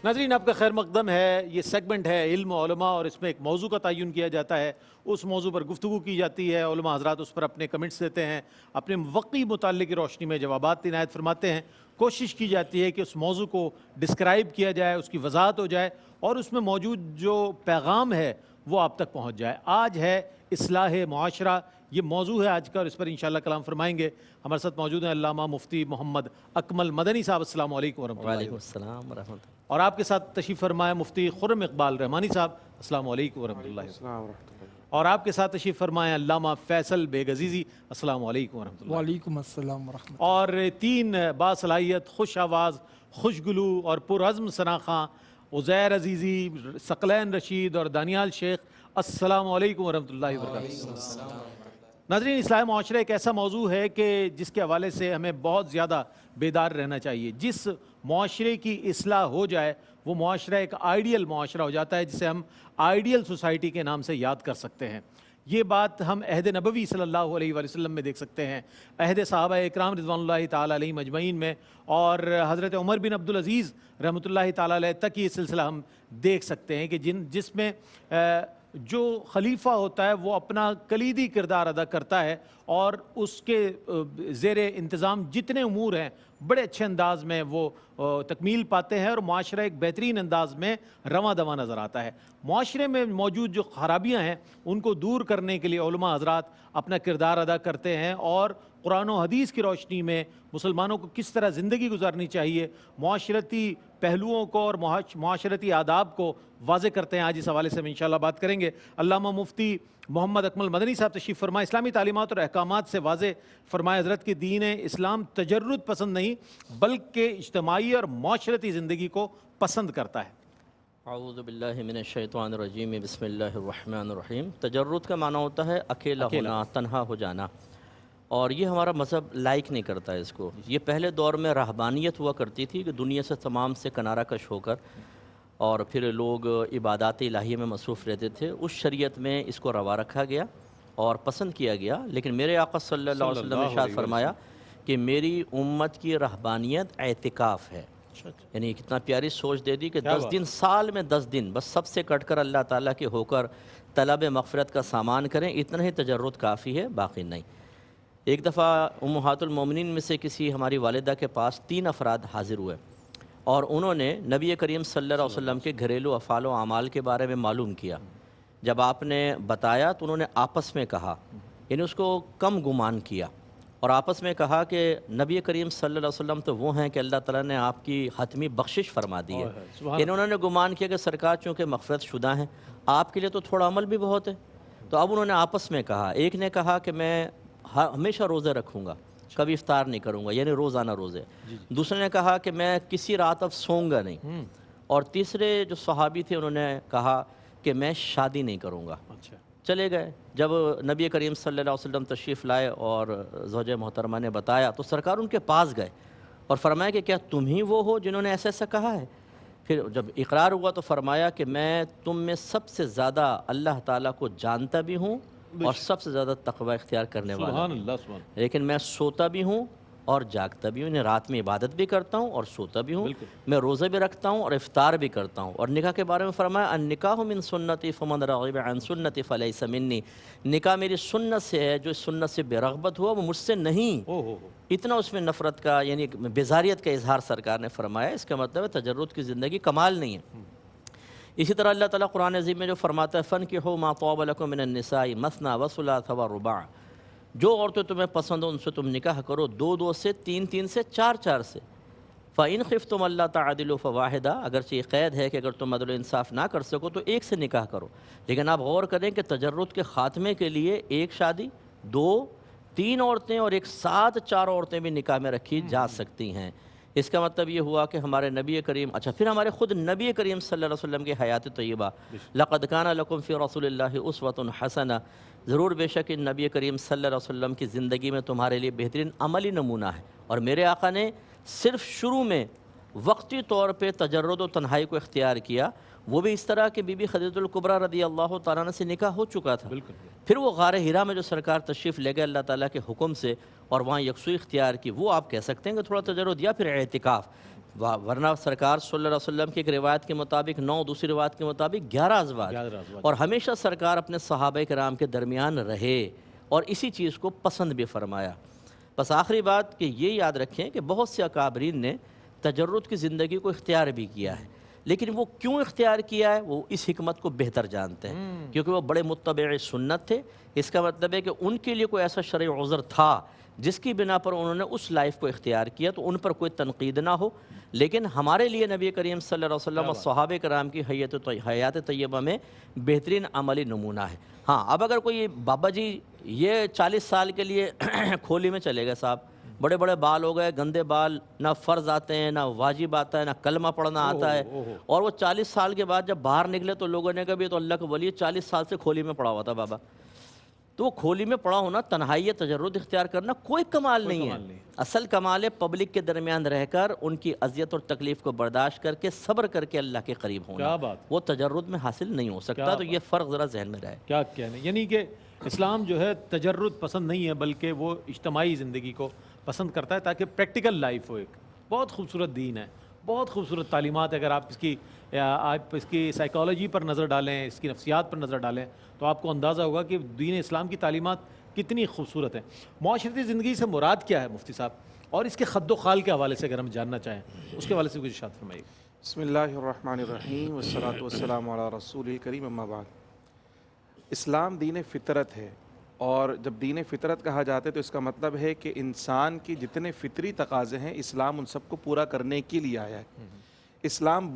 ناظرین آپ کا خیر مقدم ہے. یہ سیگمنٹ ہے علم و علماء اور اس میں ایک موضوع کا تعین کیا جاتا ہے. اس موضوع پر گفتگو کی جاتی ہے. علماء حضرات اس پر اپنے کمنٹس دیتے ہیں, اپنے وقتی مطالعے کی روشنی میں جوابات عنایت فرماتے ہیں. کوشش کی جاتی ہے کہ اس موضوع کو ڈسکرائب کیا جائے, اس کی وضاحت ہو جائے اور اس میں موجود جو پیغام ہے وہ آپ تک پہنچ جائے. آج ہے اصلاح معاشرہ, یہ موضوع ہے آج کا اور اس پر انشاءاللہ کلام فرمائیں گے. ہمارے ساتھ موجود ہیں علامہ مفتی محمد اکمل مدنی صاحب. السلام علیکم ورحمۃ اللہ. وعلیکم السلام ورحمۃ اللہ. اور آپ کے ساتھ تشریف فرمائے مفتی خرم اقبال رحمانی صاحب. السلام علیکم ورحمۃ اللہ. اور آپ کے ساتھ تشریف فرمائے علامہ فیصل بیگ عزیزی. السلام علیکم ورحمۃ اللہ. وعلیکم السلام ورحمۃ اللہ. اور تین باصلاحیت, خوش آواز, خوشگلو اور پرعزم ثناخواں عزیر عزیزی, ثقلین رشید اور دانیال شیخ. السلام علیکم ورحمۃ اللہ وبرکاتہ. ناظرین, اصلاح معاشرہ ایک ایسا موضوع ہے کہ جس کے حوالے سے ہمیں بہت زیادہ بیدار رہنا چاہیے. جس معاشرے کی اصلاح ہو جائے وہ معاشرہ ایک آئیڈیل معاشرہ ہو جاتا ہے, جسے ہم آئیڈیل سوسائٹی کے نام سے یاد کر سکتے ہیں. یہ بات ہم عہد نبوی صلی اللہ علیہ وآلہ وسلم میں دیکھ سکتے ہیں, عہد صحابہ اکرام رضوان اللہ تعالیٰ علیہ مجمعین میں, اور حضرت عمر بن عبدالعزیز رحمۃ اللہ تعالیٰ علیہ تک یہ سلسلہ ہم دیکھ سکتے ہیں کہ جس میں جو خلیفہ ہوتا ہے وہ اپنا کلیدی کردار ادا کرتا ہے اور اس کے زیر انتظام جتنے امور ہیں بڑے اچھے انداز میں وہ تکمیل پاتے ہیں اور معاشرہ ایک بہترین انداز میں رواں دواں نظر آتا ہے. معاشرے میں موجود جو خرابیاں ہیں ان کو دور کرنے کے لیے علماء حضرات اپنا کردار ادا کرتے ہیں اور قرآن و حدیث کی روشنی میں مسلمانوں کو کس طرح زندگی گزارنی چاہیے, معاشرتی پہلوؤں کو اور معاشرتی آداب کو واضح کرتے ہیں. آج اس حوالے سے ہم انشاءاللہ بات کریں گے. علامہ مفتی محمد اکمل مدنی صاحب تشریف فرمائے. اسلامی تعلیمات اور احکامات سے واضح فرمائے حضرت کی دین اسلام تجرد پسند نہیں بلکہ اجتماعی اور معاشرتی زندگی کو پسند کرتا ہے. اعوذ باللہ من الشیطان الرجیم. بسم اللہ الرحمن الرحیم. تجرد کا معنی ہوتا ہے اکیلا ہونا, تنہا ہو جانا, اور یہ ہمارا مذہب لائک نہیں کرتا ہے اس کو. یہ پہلے دور میں رہبانیت ہوا کرتی تھی کہ دنیا سے تمام سے کنارہ کش ہو کر اور پھر لوگ عبادات الہیہ میں مصروف رہتے تھے. اس شریعت میں اس کو روا رکھا گیا اور پسند کیا گیا. لیکن میرے آقا صلی اللہ علیہ وسلم نے ارشاد فرمایا کہ میری امت کی رہبانیت اعتکاف ہے. یعنی کتنا پیاری سوچ دے دی کہ 10 دن, سال میں 10 دن بس سب سے کٹ کر اللہ تعالیٰ کے ہو کر طلب مغفرت کا سامان کریں. اتنا ہی تجرد کافی ہے, باقی نہیں. ایک دفعہ امہات المومنین میں سے کسی ہماری والدہ کے پاس 3 افراد حاضر ہوئے اور انہوں نے نبی کریم صلی اللہ علیہ وسلم کے گھریلو افعال و اعمال کے بارے میں معلوم کیا. جب آپ نے بتایا تو انہوں نے آپس میں کہا, یعنی اس کو کم گمان کیا اور آپس میں کہا کہ نبی کریم صلی اللہ علیہ وسلم تو وہ ہیں کہ اللہ تعالیٰ نے آپ کی حتمی بخشش فرما دی ہے. یعنی انہوں نے گمان کیا کہ سرکار چونکہ مغفرت شدہ ہیں, آپ کے لیے تو تھوڑا عمل بھی بہت ہے. تو اب انہوں نے آپس میں کہا, ایک نے کہا کہ میں ہمیشہ روزے رکھوں گا, کبھی افطار نہیں کروں گا, یعنی روزانہ روزے. دوسرے نے کہا کہ میں کسی رات اب سوؤں گا نہیں. اور تیسرے جو صحابی تھے انہوں نے کہا کہ میں شادی نہیں کروں گا. چلے گئے. جب نبی کریم صلی اللہ علیہ وسلم تشریف لائے اور زوجہ محترمہ نے بتایا تو سرکار ان کے پاس گئے اور فرمایا کہ کیا تم ہی وہ ہو جنہوں نے ایسا ایسا کہا ہے؟ پھر جب اقرار ہوا تو فرمایا کہ میں تم میں سب سے زیادہ اللہ تعالیٰ کو جانتا بھی ہوں اور سب سے زیادہ تقوی اختیار کرنے والا ہوں. لیکن میں سوتا بھی ہوں اور جاگتا بھی ہوں, رات میں عبادت بھی کرتا ہوں اور سوتا بھی ہوں. میں روزے بھی رکھتا ہوں اور افطار بھی کرتا ہوں. اور نکاح کے بارے میں فرمایا النکاح من سنتی فمن رغب عن سنتی فلیس منی. نکاح میری سنت سے ہے, جو اس سنت سے بے رغبت ہوا وہ مجھ سے نہیں. اتنا اس میں نفرت کا یعنی بیزاریت کا اظہار سرکار نے فرمایا. اس کا مطلب ہے تجرد کی زندگی کمال نہیں ہے. اسی طرح اللہ تعالیٰ قرآن عظیم میں جو فرماتا ہے فَانكِحُوا مَا طَابَ لَكُم مِّنَ النِّسَاءِ مَثْنَىٰ وَثُلَاثَ وَرُبَاعَ. جو عورتیں تمہیں پسند ہو ان سے تم نکاح کرو 2 سے 3 سے 4 سے. فَإِنْ خِفْتُمْ أَلَّا تَعْدِلُوا فَوَاحِدَةً. اگرچہ یہ قید ہے کہ اگر تم عدل و انصاف نہ کر سکو تو 1 سے نکاح کرو. لیکن آپ غور کریں کہ تجرد کے خاتمے کے لیے 1 شادی, 2, 3 عورتیں اور ایک ساتھ 4 عورتیں بھی نکاح میں رکھی جا سکتی ہیں. اس کا مطلب یہ ہوا کہ ہمارے نبی کریم, پھر ہمارے خود نبی کریم صلی اللہ علیہ وسلم کی حیات طیبہ, لَقَدْ كَانَ لَكُمْ فِي رَسُولِ اللَّهِ أُسْوَةٌ حَسَنَةٌ. ضرور بے شک ان نبی کریم صلی اللہ علیہ وسلم کی زندگی میں تمہارے لیے بہترین عملی نمونہ ہے. اور میرے آقا نے صرف شروع میں وقتی طور پہ تجرد و تنہائی کو اختیار کیا, وہ بھی اس طرح کہ بی بی خدیجہ الکبریٰ رضی اللہ تعالیٰ عنہ سے نکاح ہو چکا تھا. پھر وہ غار ہرا میں جو سرکار تشریف لے گئے اللہ تعالیٰ کے حکم سے اور وہاں یکسوئی اختیار کی, وہ آپ کہہ سکتے ہیں کہ تھوڑا تجرد یا پھر اعتکاف. ورنہ سرکار صلی اللہ علیہ وسلم کی ایک روایت کے مطابق 9، دوسری روایت کے مطابق 11 ازواج، اور ہمیشہ سرکار اپنے صحابہ کرام کے درمیان رہے اور اسی چیز کو پسند بھی فرمایا۔ بس آخری بات کہ یہ یاد رکھیں کہ بہت سے اکابرین نے تجرد کی زندگی کو اختیار بھی کیا ہے، لیکن وہ کیوں اختیار کیا ہے وہ اس حکمت کو بہتر جانتے ہیں، کیونکہ وہ بڑے متبع سنت تھے۔ اس کا مطلب ہے کہ ان کے لیے کوئی ایسا شرعی عذر تھا جس کی بنا پر انہوں نے اس لائف کو اختیار کیا، تو ان پر کوئی تنقید نہ ہو۔ لیکن ہمارے لیے نبی کریم صلی اللہ علیہ وسلم اور صحابہ کرام کی حیات طیبہ میں بہترین عملی نمونہ ہے۔ ہاں، اب اگر کوئی بابا جی یہ 40 سال کے لیے کھولی میں چلے گئے صاحب، بڑے بڑے بال ہو گئے، گندے بال، نہ فرض آتے ہیں، نہ واجب آتا ہے، نہ کلمہ پڑھنا آتا ہے، اور وہ 40 سال کے بعد جب باہر نکلے تو لوگوں نے کہا بھی تو اللہ کا ولی 40 سال سے کھولی میں پڑا ہوا تھا بابا۔ تو وہ کھولی میں پڑا ہونا، تنہائی تجرد اختیار کرنا کوئی کمال نہیں ہے۔ اصل کمال ہے پبلک کے درمیان رہ کر ان کی اذیت اور تکلیف کو برداشت کر کے صبر کر کے اللہ کے قریب ہونا، وہ تجرد میں حاصل نہیں ہو سکتا۔ تو یہ فرق ذرا ذہن میں رہے۔ کیا کہنے، یعنی کہ اسلام جو ہے تجرد پسند نہیں ہے، بلکہ وہ اجتماعی زندگی کو پسند کرتا ہے تاکہ پریکٹیکل لائف ہو۔ ایک بہت خوبصورت دین ہے، بہت خوبصورت تعلیمات ہے۔ اگر آپ اس کی سائیکالوجی پر نظر ڈالیں، اس کی نفسیات پر نظر ڈالیں تو آپ کو اندازہ ہوگا کہ دین اسلام کی تعلیمات کتنی خوبصورت ہیں۔ معاشرتی زندگی سے مراد کیا ہے مفتی صاحب، اور اس کے خد و خال کے حوالے سے اگر ہم جاننا چاہیں اس کے حوالے سے کچھ ارشاد فرمائیے۔ بسم اللہ الرحمن الرحیم والصلاة والسلام علی رسول الکریم، اما بعد۔ اسلام دین فطرت ہے، اور جب دین فطرت کہا جاتا ہے تو اس کا مطلب ہے کہ انسان کی جتنے فطری تقاضے ہیں اسلام ان سب کو پورا کرنے کے لیے آیا ہے۔ اسلام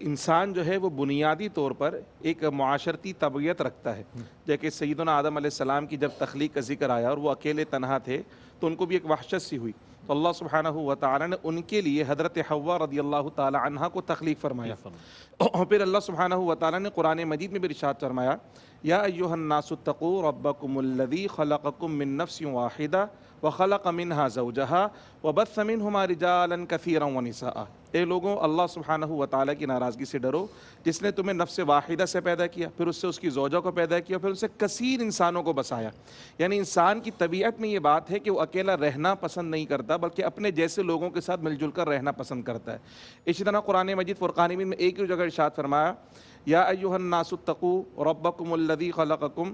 انسان جو ہے وہ بنیادی طور پر ایک معاشرتی طبیعت رکھتا ہے۔ جیسے سیدنا آدم علیہ السلام کی جب تخلیق کا ذکر آیا اور وہ اکیلے تنہا تھے تو ان کو بھی ایک وحشت سی ہوئی، تو اللہ سبحانہ و تعالی نے ان کے لیے حضرت حوا رضی اللہ تعالی عنہا کو تخلیق فرمایا۔ اور پھر اللہ سبحانہ و تعالی نے قرآن مجید میں بھی ارشاد فرمایا، یا ایھا الناس اتقوا ربکم الذی خلقکم من نفس واحدہ وخلق منها زوجها وبث منہما رجالا کثیرا ونساء۔ اے لوگوں، اللہ سبحانہ و تعالیٰ کی ناراضگی سے ڈرو، جس نے تمہیں نفس واحدہ سے پیدا کیا، پھر اس سے اس کی زوجہ کو پیدا کیا، پھر اس سے کثیر انسانوں کو بسایا۔ یعنی انسان کی طبیعت میں یہ بات ہے کہ وہ اکیلا رہنا پسند نہیں کرتا، بلکہ اپنے جیسے لوگوں کے ساتھ مل جل کر رہنا پسند کرتا ہے۔ اسی طرح قرآن مجید فرقان میں ایک ہی جگہ ارشاد فرمایا، یا ایھا الناس اتقوا ربکم الذی خلقکم،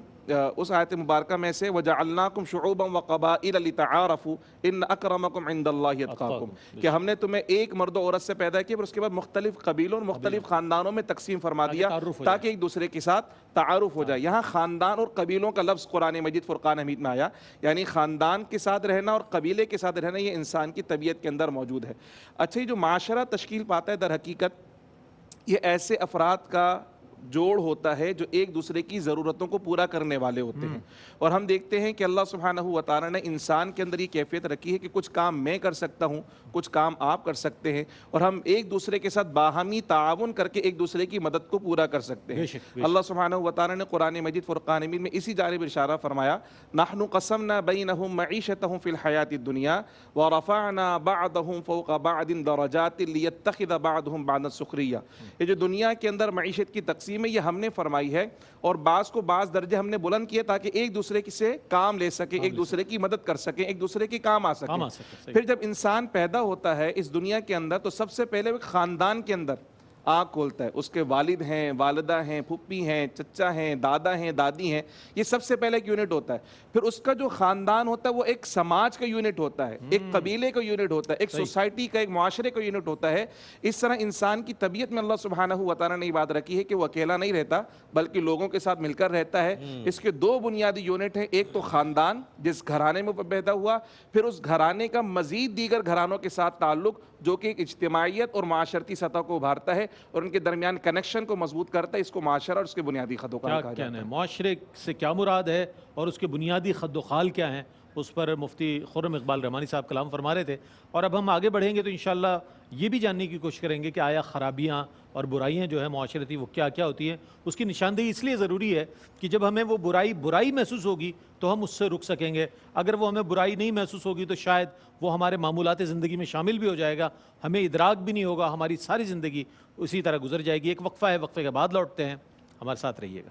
اس آیت مبارکہ میں سے وجعلناکم شعوبا وقبائل لتعارفوا ان اکرمکم عند اللہ اتقاکم، کہ ہم نے تمہیں ایک مرد و عورت سے پیدا کیا، پھر اس کے بعد مختلف قبیلوں اور مختلف خاندانوں میں تقسیم فرما دیا تاکہ ایک دوسرے کے ساتھ تعارف ہو جائے۔ یہاں خاندان اور قبیلوں کا لفظ قرآن مجید فرقان حمید میں آیا، یعنی خاندان کے ساتھ رہنا اور قبیلے کے ساتھ رہنا یہ انسان کی طبیعت کے اندر موجود ہے۔ اچھا، یہ جو معاشرہ تشکیل پاتا ہے در حقیقت یہ ایسے افراد کا جوڑ ہوتا ہے جو ایک دوسرے کی ضرورتوں کو پورا کرنے والے ہوتے ہیں، اور ہم دیکھتے ہیں کہ اللہ سبحانہ و تعالیٰ نے انسان کے اندر یہ کیفیت رکھی ہے کہ کچھ کام میں کر سکتا ہوں، کچھ کام آپ کر سکتے ہیں، اور ہم ایک دوسرے کے ساتھ باہمی تعاون کر کے ایک دوسرے کی مدد کو پورا کر سکتے ہیں۔ اللہ سبحانہ و تعالیٰ نے قرآن مجید فرقان میں اسی جانب اشارہ فرمایا، نحن قسمنا بینہم معیشتہم فی الحیاۃ الدنیا ورفعنا بعضہم فوق بعض درجات لیتخذ بعضہم بعضا سخریہ۔ یہ جو دنیا کے اندر معیشت کی تقسیم میں یہ ہم نے فرمائی ہے، اور بعض کو بعض درجے ہم نے بلند کیے تاکہ ایک دوسرے سے کام لے سکیں، ایک دوسرے کی مدد کر سکیں، ایک دوسرے کے کام آ سکیں۔ پھر جب انسان پیدا ہوتا ہے اس دنیا کے اندر تو سب سے پہلے خاندان کے اندر آنکھ کھولتا ہے، اس کے والد ہیں، والدہ ہیں، پھپھی ہیں، چچا ہیں، دادا ہیں، دادی ہیں، یہ سب سے پہلے ایک یونٹ ہوتا ہے۔ پھر اس کا جو خاندان ہوتا ہے وہ ایک سماج کا یونٹ ہوتا ہے، ایک قبیلے کا یونٹ ہوتا ہے، ایک سوسائٹی کا، ایک معاشرے کا یونٹ ہوتا ہے۔ اس طرح انسان کی طبیعت میں اللہ سبحانہ و تعالیٰ نے یہ بات رکھی ہے کہ وہ اکیلا نہیں رہتا بلکہ لوگوں کے ساتھ مل کر رہتا ہے۔ اس کے دو بنیادی یونٹ ہیں، ایک تو خاندان جس گھرانے میں پیدا ہوا، پھر اس گھرانے کا مزید دیگر گھرانوں کے ساتھ تعلق جو کہ ایک اجتماعیت اور معاشرتی سطح کو ابھارتا ہے اور ان کے درمیان کنیکشن کو مضبوط کرتا ہے۔ اس کو معاشرہ اور اس کے بنیادی خد و خال کہا جاتا ہے۔ معاشرے سے کیا مراد ہے اور اس کے بنیادی خد و خال کیا ہیں، اس پر مفتی خرم اقبال رحمانی صاحب کلام فرما رہے تھے، اور اب ہم آگے بڑھیں گے تو انشاءاللہ یہ بھی جاننے کی کوشش کریں گے کہ آیا خرابیاں اور برائیاں جو ہیں معاشرتی وہ کیا کیا ہوتی ہیں۔ اس کی نشاندہی اس لیے ضروری ہے کہ جب ہمیں وہ برائی محسوس ہوگی تو ہم اس سے رک سکیں گے، اگر وہ ہمیں برائی نہیں محسوس ہوگی تو شاید وہ ہمارے معمولات زندگی میں شامل بھی ہو جائے گا، ہمیں ادراک بھی نہیں ہوگا، ہماری ساری زندگی اسی طرح گزر جائے گی۔ ایک وقفہ ہے، وقفے کے بعد لوٹتے ہیں، ہمارے ساتھ رہیے گا۔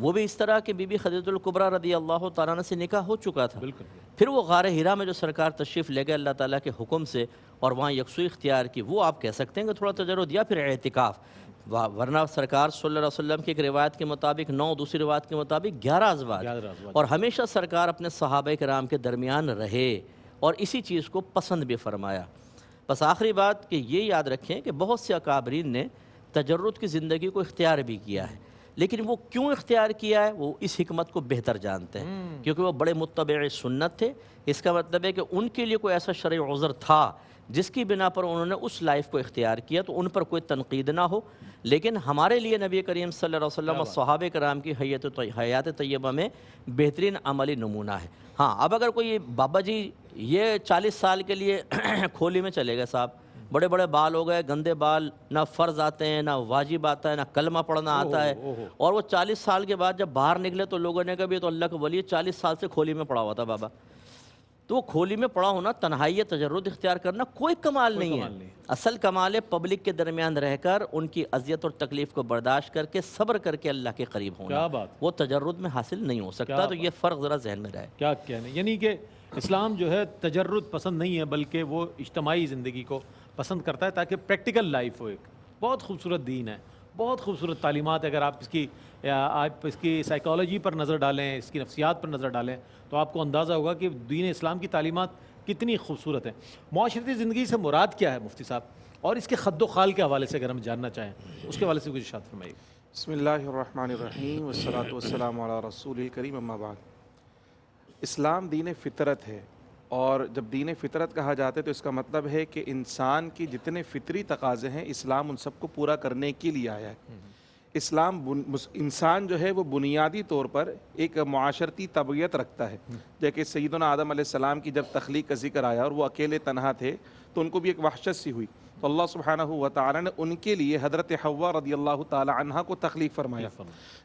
وہ بھی اس طرح کہ بی بی خدیجہ الکبریٰ رضی اللہ تعالیٰ عنہ سے نکاح ہو چکا تھا، بالکل پھر وہ غار حرا میں جو سرکار تشریف لے گئے اللہ تعالیٰ کے حکم سے اور وہاں یکسوئی اختیار کی، وہ آپ کہہ سکتے ہیں کہ تھوڑا تجرد یا پھر اعتکاف، ورنہ سرکار صلی اللہ علیہ وسلم کی ایک روایت کے مطابق 9، دوسری روایت کے مطابق 11 ازواج، اور ہمیشہ سرکار اپنے صحابہ کرام کے درمیان رہے اور اسی چیز کو پسند بھی فرمایا۔ بس آخری بات کہ یہ یاد رکھیں کہ بہت سے اکابرین نے تجرد کی زندگی کو اختیار بھی کیا ہے، لیکن وہ کیوں اختیار کیا ہے وہ اس حکمت کو بہتر جانتے ہیں، کیونکہ وہ بڑے متبع سنت تھے۔ اس کا مطلب ہے کہ ان کے لیے کوئی ایسا شرعی عذر تھا جس کی بنا پر انہوں نے اس لائف کو اختیار کیا، تو ان پر کوئی تنقید نہ ہو۔ لیکن ہمارے لیے نبی کریم صلی اللہ علیہ وسلم اور صحابہ کرام کی حیات طیبہ میں بہترین عملی نمونہ ہے۔ ہاں، اب اگر کوئی بابا جی یہ 40 سال کے لیے کھولی میں چلے گئے صاحب، بڑے بڑے بال ہو گئے، گندے بال، نہ فرض آتے ہیں، نہ واجب آتا ہے، نہ کلمہ پڑھنا آتا ہے، اور وہ 40 سال کے بعد جب باہر نکلے تو لوگوں نے کہا بھی تو اللہ کا ولی 40 سال سے کھولی میں پڑا ہوا تھا بابا۔ تو وہ کھولی میں پڑا ہونا، تنہائی تجرد اختیار کرنا کوئی کمال نہیں ہے۔ اصل کمال ہے پبلک کے درمیان رہ کر ان کی اذیت اور تکلیف کو برداشت کر کے صبر کر کے اللہ کے قریب ہونا، وہ تجرد میں حاصل نہیں ہو سکتا۔ تو یہ فرق ذرا ذہن میں رہے۔ کیا کہنے، یعنی کہ اسلام جو ہے تجرد پسند نہیں ہے، بلکہ وہ اجتماعی زندگی کو پسند کرتا ہے تاکہ پریکٹیکل لائف ہو۔ ایک بہت خوبصورت دین ہے، بہت خوبصورت تعلیمات ہے۔ اگر آپ اس کی سائیکالوجی پر نظر ڈالیں، اس کی نفسیات پر نظر ڈالیں تو آپ کو اندازہ ہوگا کہ دین اسلام کی تعلیمات کتنی خوبصورت ہیں۔ معاشرتی زندگی سے مراد کیا ہے مفتی صاحب، اور اس کے خد و خال کے حوالے سے اگر ہم جاننا چاہیں اس کے حوالے سے کچھ ارشاد فرمائیے۔ بسم اللہ الرحمن الرحیم والصلاة والسلام علی رسول الکریم، اما بعد۔ اسلام دین فطرت ہے، اور جب دین فطرت کہا جاتا ہے تو اس کا مطلب ہے کہ انسان کی جتنے فطری تقاضے ہیں اسلام ان سب کو پورا کرنے کے لیے آیا ہے۔ اسلام انسان جو ہے وہ بنیادی طور پر ایک معاشرتی طبیعت رکھتا ہے، جیسے سیدنا آدم علیہ السلام کی جب تخلیق کا ذکر آیا اور وہ اکیلے تنہا تھے تو ان کو بھی ایک وحشت سی ہوئی، تو اللہ سبحانہ و تعالی نے ان کے لیے حضرت حوا رضی اللہ تعالی عنہا کو تخلیق فرمایا،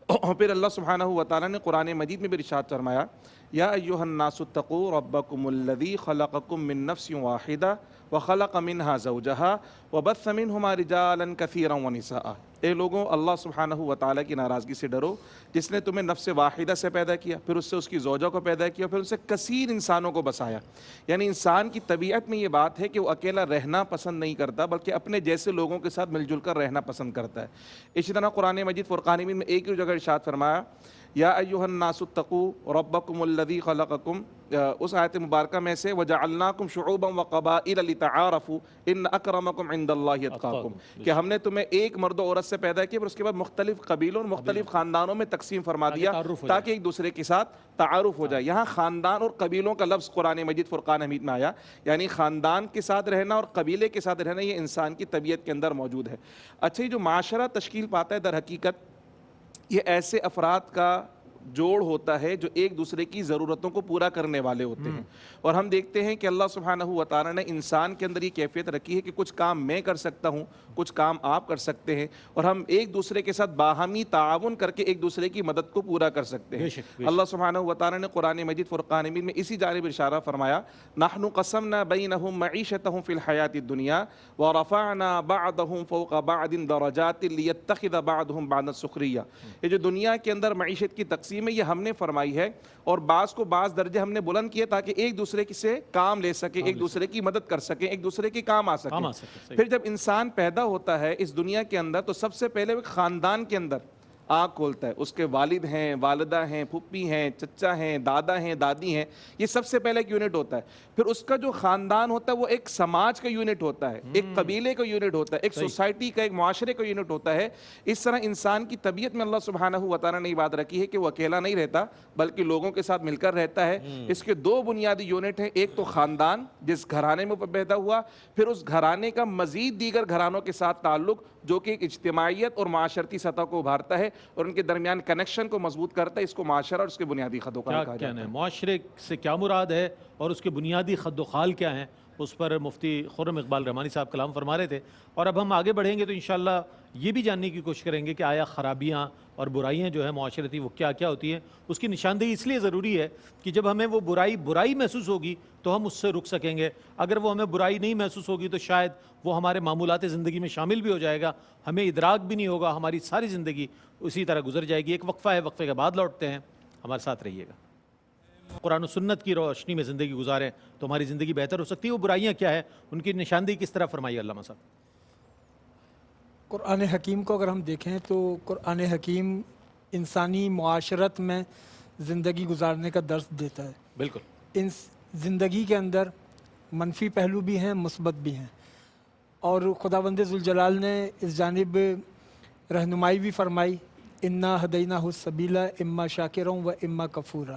اور پھر اللہ سبحانہ و تعالی نے قرآن مجید میں بھی ارشاد فرمایا، یا ایھا الناس اتقوا ربکم الذی خلقکم من نفس واحدہ وخلق منها زوجها وبث منہما رجالا کثیرا ونساء۔ اے لوگوں، اللہ سبحانہ و تعالیٰ کی ناراضگی سے ڈرو، جس نے تمہیں نفس واحدہ سے پیدا کیا، پھر اس سے اس کی زوجہ کو پیدا کیا، پھر اس سے کثیر انسانوں کو بسایا۔ یعنی انسان کی طبیعت میں یہ بات ہے کہ وہ اکیلا رہنا پسند نہیں کرتا، بلکہ اپنے جیسے لوگوں کے ساتھ مل جل کر رہنا پسند کرتا ہے۔ اسی طرح قرآن مجید فرقان میں ایک ہی جگہ ارشاد فرمایا، یا ایھا الناس اتقوا ربکم الذی خلقکم، اس آیت مبارکہ میں سے وجعلناکم شعوبا وقبائل لتعارفوا ان اکرمکم عند اللہ اتقاکم، کہ ہم نے تمہیں ایک مرد و عورت سے پیدا کیا، پھر اس کے بعد مختلف قبیلوں اور مختلف خاندانوں میں تقسیم فرما دیا تاکہ ایک دوسرے کے ساتھ تعارف ہو جائے۔ یہاں خاندان اور قبیلوں کا لفظ قرآن مجید فرقان حمید میں آیا، یعنی خاندان کے ساتھ رہنا اور قبیلے کے ساتھ رہنا یہ انسان کی طبیعت کے اندر موجود ہے۔ اچھا، یہ جو معاشرہ تشکیل پاتا ہے در حقیقت یہ ایسے افراد کا جوڑ ہوتا ہے جو ایک دوسرے کی ضرورتوں کو پورا کرنے والے ہوتے ہیں، اور ہم دیکھتے ہیں کہ اللہ سبحانہ و تعالیٰ نے انسان کے اندر یہ کیفیت رکھی ہے کہ کچھ کام میں کر سکتا ہوں، کچھ کام آپ کر سکتے ہیں، اور ہم ایک دوسرے کے ساتھ باہمی تعاون کر کے ایک دوسرے کی مدد کو پورا کر سکتے ہیں۔ اللہ سبحانہ و تعالیٰ نے قرآن مجید فرقان حمید میں اسی جانب اشارہ فرمایا، نحن قسمنا بینہم معیشتہم فی الحیاۃ الدنیا ورفعنا بعضہم فوق بعض درجات لیتخذ بعضہم بعضا سخریہ۔ یہ جو دنیا کے اندر معیشت کی تقسیم میں یہ ہم نے فرمائی ہے، اور بعض کو بعض درجے ہم نے بلند کیے تاکہ ایک دوسرے سے کام لے سکیں، ایک دوسرے کی مدد کر سکیں، ایک دوسرے کے کام آ سکیں۔ پھر جب انسان پیدا ہوتا ہے اس دنیا کے اندر تو سب سے پہلے وہ خاندان کے اندر آنکھ کھولتا ہے، اس کے والد ہیں، والدہ ہیں، پھپھی ہیں، چچا ہیں، دادا ہیں، دادی ہیں، یہ سب سے پہلے ایک یونٹ ہوتا ہے۔ پھر اس کا جو خاندان ہوتا ہے وہ ایک سماج کا یونٹ ہوتا ہے، ایک قبیلے کا یونٹ ہوتا ہے، ایک سوسائٹی کا، ایک معاشرے کا یونٹ ہوتا ہے۔ اس طرح انسان کی طبیعت میں اللہ سبحانہ و تعالیٰ نے یہ بات رکھی ہے کہ وہ اکیلا نہیں رہتا بلکہ لوگوں کے ساتھ مل کر رہتا ہے۔ اس کے دو بنیادی یونٹ ہیں، ایک تو خاندان جس گھرانے میں پیدا ہوا، پھر اس گھرانے کا مزید دیگر گھرانوں کے ساتھ تعلق جو کہ ایک اجتماعیت اور معاشرتی سطح کو ابھارتا ہے اور ان کے درمیان کنیکشن کو مضبوط کرتا ہے۔ اس کو معاشرہ اور اس کے بنیادی خد و خال کہا جاتا ہے۔ معاشرے سے کیا مراد ہے اور اس کے بنیادی خد و خال کیا ہیں، اس پر مفتی خرم اقبال رحمانی صاحب کلام فرما رہے تھے. اور اب ہم آگے بڑھیں گے تو انشاءاللہ یہ بھی جاننے کی کوشش کریں گے کہ آیا خرابیاں اور برائیاں جو ہے معاشرتی وہ کیا کیا ہوتی ہیں. اس کی نشاندہی اس لیے ضروری ہے کہ جب ہمیں وہ برائی محسوس ہوگی تو ہم اس سے رک سکیں گے. اگر وہ ہمیں برائی نہیں محسوس ہوگی تو شاید وہ ہمارے معمولات زندگی میں شامل بھی ہو جائے گا, ہمیں ادراک بھی نہیں ہوگا, ہماری ساری زندگی اسی طرح گزر جائے گی. ایک وقفہ ہے, وقفے کے بعد لوٹتے ہیں, ہمارے ساتھ رہیے گا. قرآن و سنت کی روشنی میں زندگی گزاریں تو ہماری زندگی بہتر ہو سکتی ہے. وہ برائیاں کیا ہے, ان کی نشاندہی کس طرح فرمائیے علامہ صاحب. قرآن حکیم کو اگر ہم دیکھیں تو قرآن حکیم انسانی معاشرت میں زندگی گزارنے کا درس دیتا ہے. بالکل. ان زندگی کے اندر منفی پہلو بھی ہیں, مثبت بھی ہیں, اور خداوند ذوالجلال نے اس جانب رہنمائی بھی فرمائی, انا ہدیناہ السبیل اما شاکرا و اما کفورا,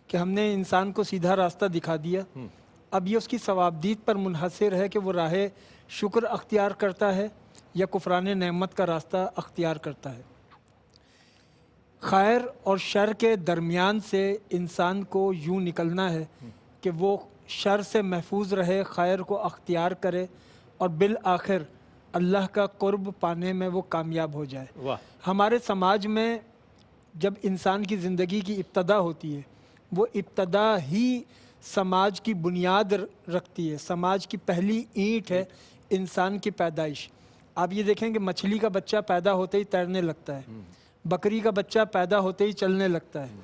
کہ ہم نے انسان کو سیدھا راستہ دکھا دیا. اب یہ اس کی ثوابدید پر منحصر ہے کہ وہ راہ شکر اختیار کرتا ہے یا کفران نعمت کا راستہ اختیار کرتا ہے. خیر اور شر کے درمیان سے انسان کو یوں نکلنا ہے کہ وہ شر سے محفوظ رہے, خیر کو اختیار کرے اور بالآخر اللہ کا قرب پانے میں وہ کامیاب ہو جائے. ہمارے سماج میں جب انسان کی زندگی کی ابتدا ہوتی ہے, وہ ابتدا ہی سماج کی بنیاد رکھتی ہے. سماج کی پہلی اینٹ ہے انسان کی پیدائش. آپ یہ دیکھیں کہ مچھلی کا بچہ پیدا ہوتے ہی تیرنے لگتا ہے, بکری کا بچہ پیدا ہوتے ہی چلنے لگتا ہے,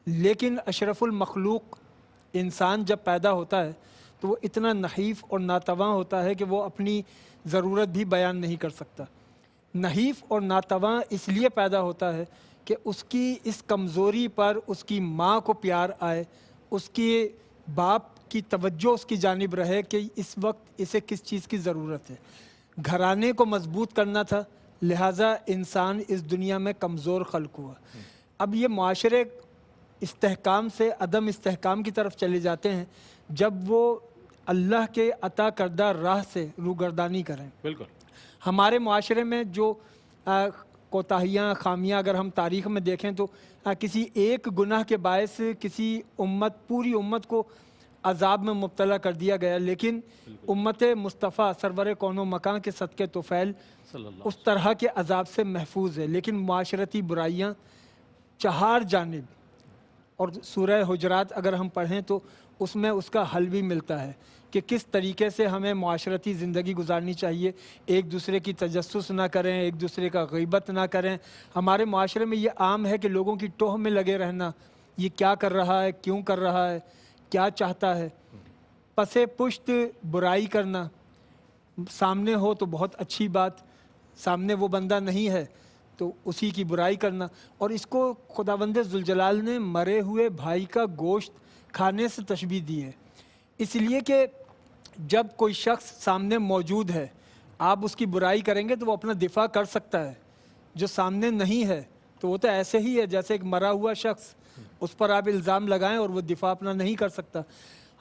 لیکن اشرف المخلوق انسان جب پیدا ہوتا ہے تو وہ اتنا نحیف اور ناتواں ہوتا ہے کہ وہ اپنی ضرورت بھی بیان نہیں کر سکتا. نحیف اور ناتواں اس لیے پیدا ہوتا ہے کہ اس کی اس کمزوری پر اس کی ماں کو پیار آئے, اس کی باپ کی توجہ اس کی جانب رہے کہ اس وقت اسے کس چیز کی ضرورت ہے. گھرانے کو مضبوط کرنا تھا, لہٰذا انسان اس دنیا میں کمزور خلق ہوا. اب یہ معاشرے استحکام سے عدم استحکام کی طرف چلے جاتے ہیں جب وہ اللہ کے عطا کردہ راہ سے روگردانی کریں. بالکل. ہمارے معاشرے میں جو کوتاہیاں, خامیاں اگر ہم تاریخ میں دیکھیں تو کسی ایک گناہ کے باعث کسی پوری امت کو عذاب میں مبتلا کر دیا گیا, لیکن امت مصطفیٰ سرور کون و مکان کے صدقے طفیل اس طرح کے عذاب سے محفوظ ہے. لیکن معاشرتی برائیاں چہار جانب, اور سورہ حجرات اگر ہم پڑھیں تو اس میں اس کا حل بھی ملتا ہے کہ کس طریقے سے ہمیں معاشرتی زندگی گزارنی چاہیے. ایک دوسرے کی تجسس نہ کریں, ایک دوسرے کا غیبت نہ کریں. ہمارے معاشرے میں یہ عام ہے کہ لوگوں کی ٹوہ میں لگے رہنا, یہ کیا کر رہا ہے, کیوں کر رہا ہے, کیا چاہتا ہے. پسے پشت برائی کرنا, سامنے ہو تو بہت اچھی بات, سامنے وہ بندہ نہیں ہے تو اسی کی برائی کرنا. اور اس کو خداوند ذوالجلال نے مرے ہوئے بھائی کا گوشت کھانے سے تشبیہ دی ہے, اس لیے کہ جب کوئی شخص سامنے موجود ہے آپ اس کی برائی کریں گے تو وہ اپنا دفاع کر سکتا ہے. جو سامنے نہیں ہے تو وہ تو ایسے ہی ہے جیسے ایک مرا ہوا شخص, اس پر آپ الزام لگائیں اور وہ دفاع اپنا نہیں کر سکتا.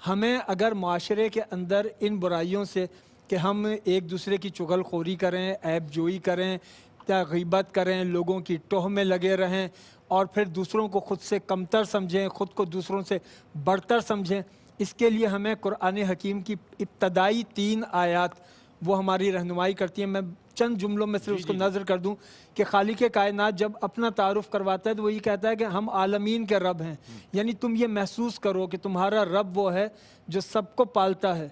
ہمیں اگر معاشرے کے اندر ان برائیوں سے کہ ہم ایک دوسرے کی چغل خوری کریں, عیب جوئی کریں, غیبت کریں, لوگوں کی ٹوہ میں لگے رہیں اور پھر دوسروں کو خود سے کمتر سمجھیں, خود کو دوسروں سے بڑھتر سمجھیں, اس کے لیے ہمیں قرآن حکیم کی ابتدائی 3 آیات وہ ہماری رہنمائی کرتی ہیں. میں چند جملوں میں صرف اس کو نظر کر دوں کہ خالق کائنات جب اپنا تعارف کرواتا ہے تو وہ یہ کہتا ہے کہ ہم عالمین کے رب ہیں, یعنی تم یہ محسوس کرو کہ تمہارا رب وہ ہے جو سب کو پالتا ہے.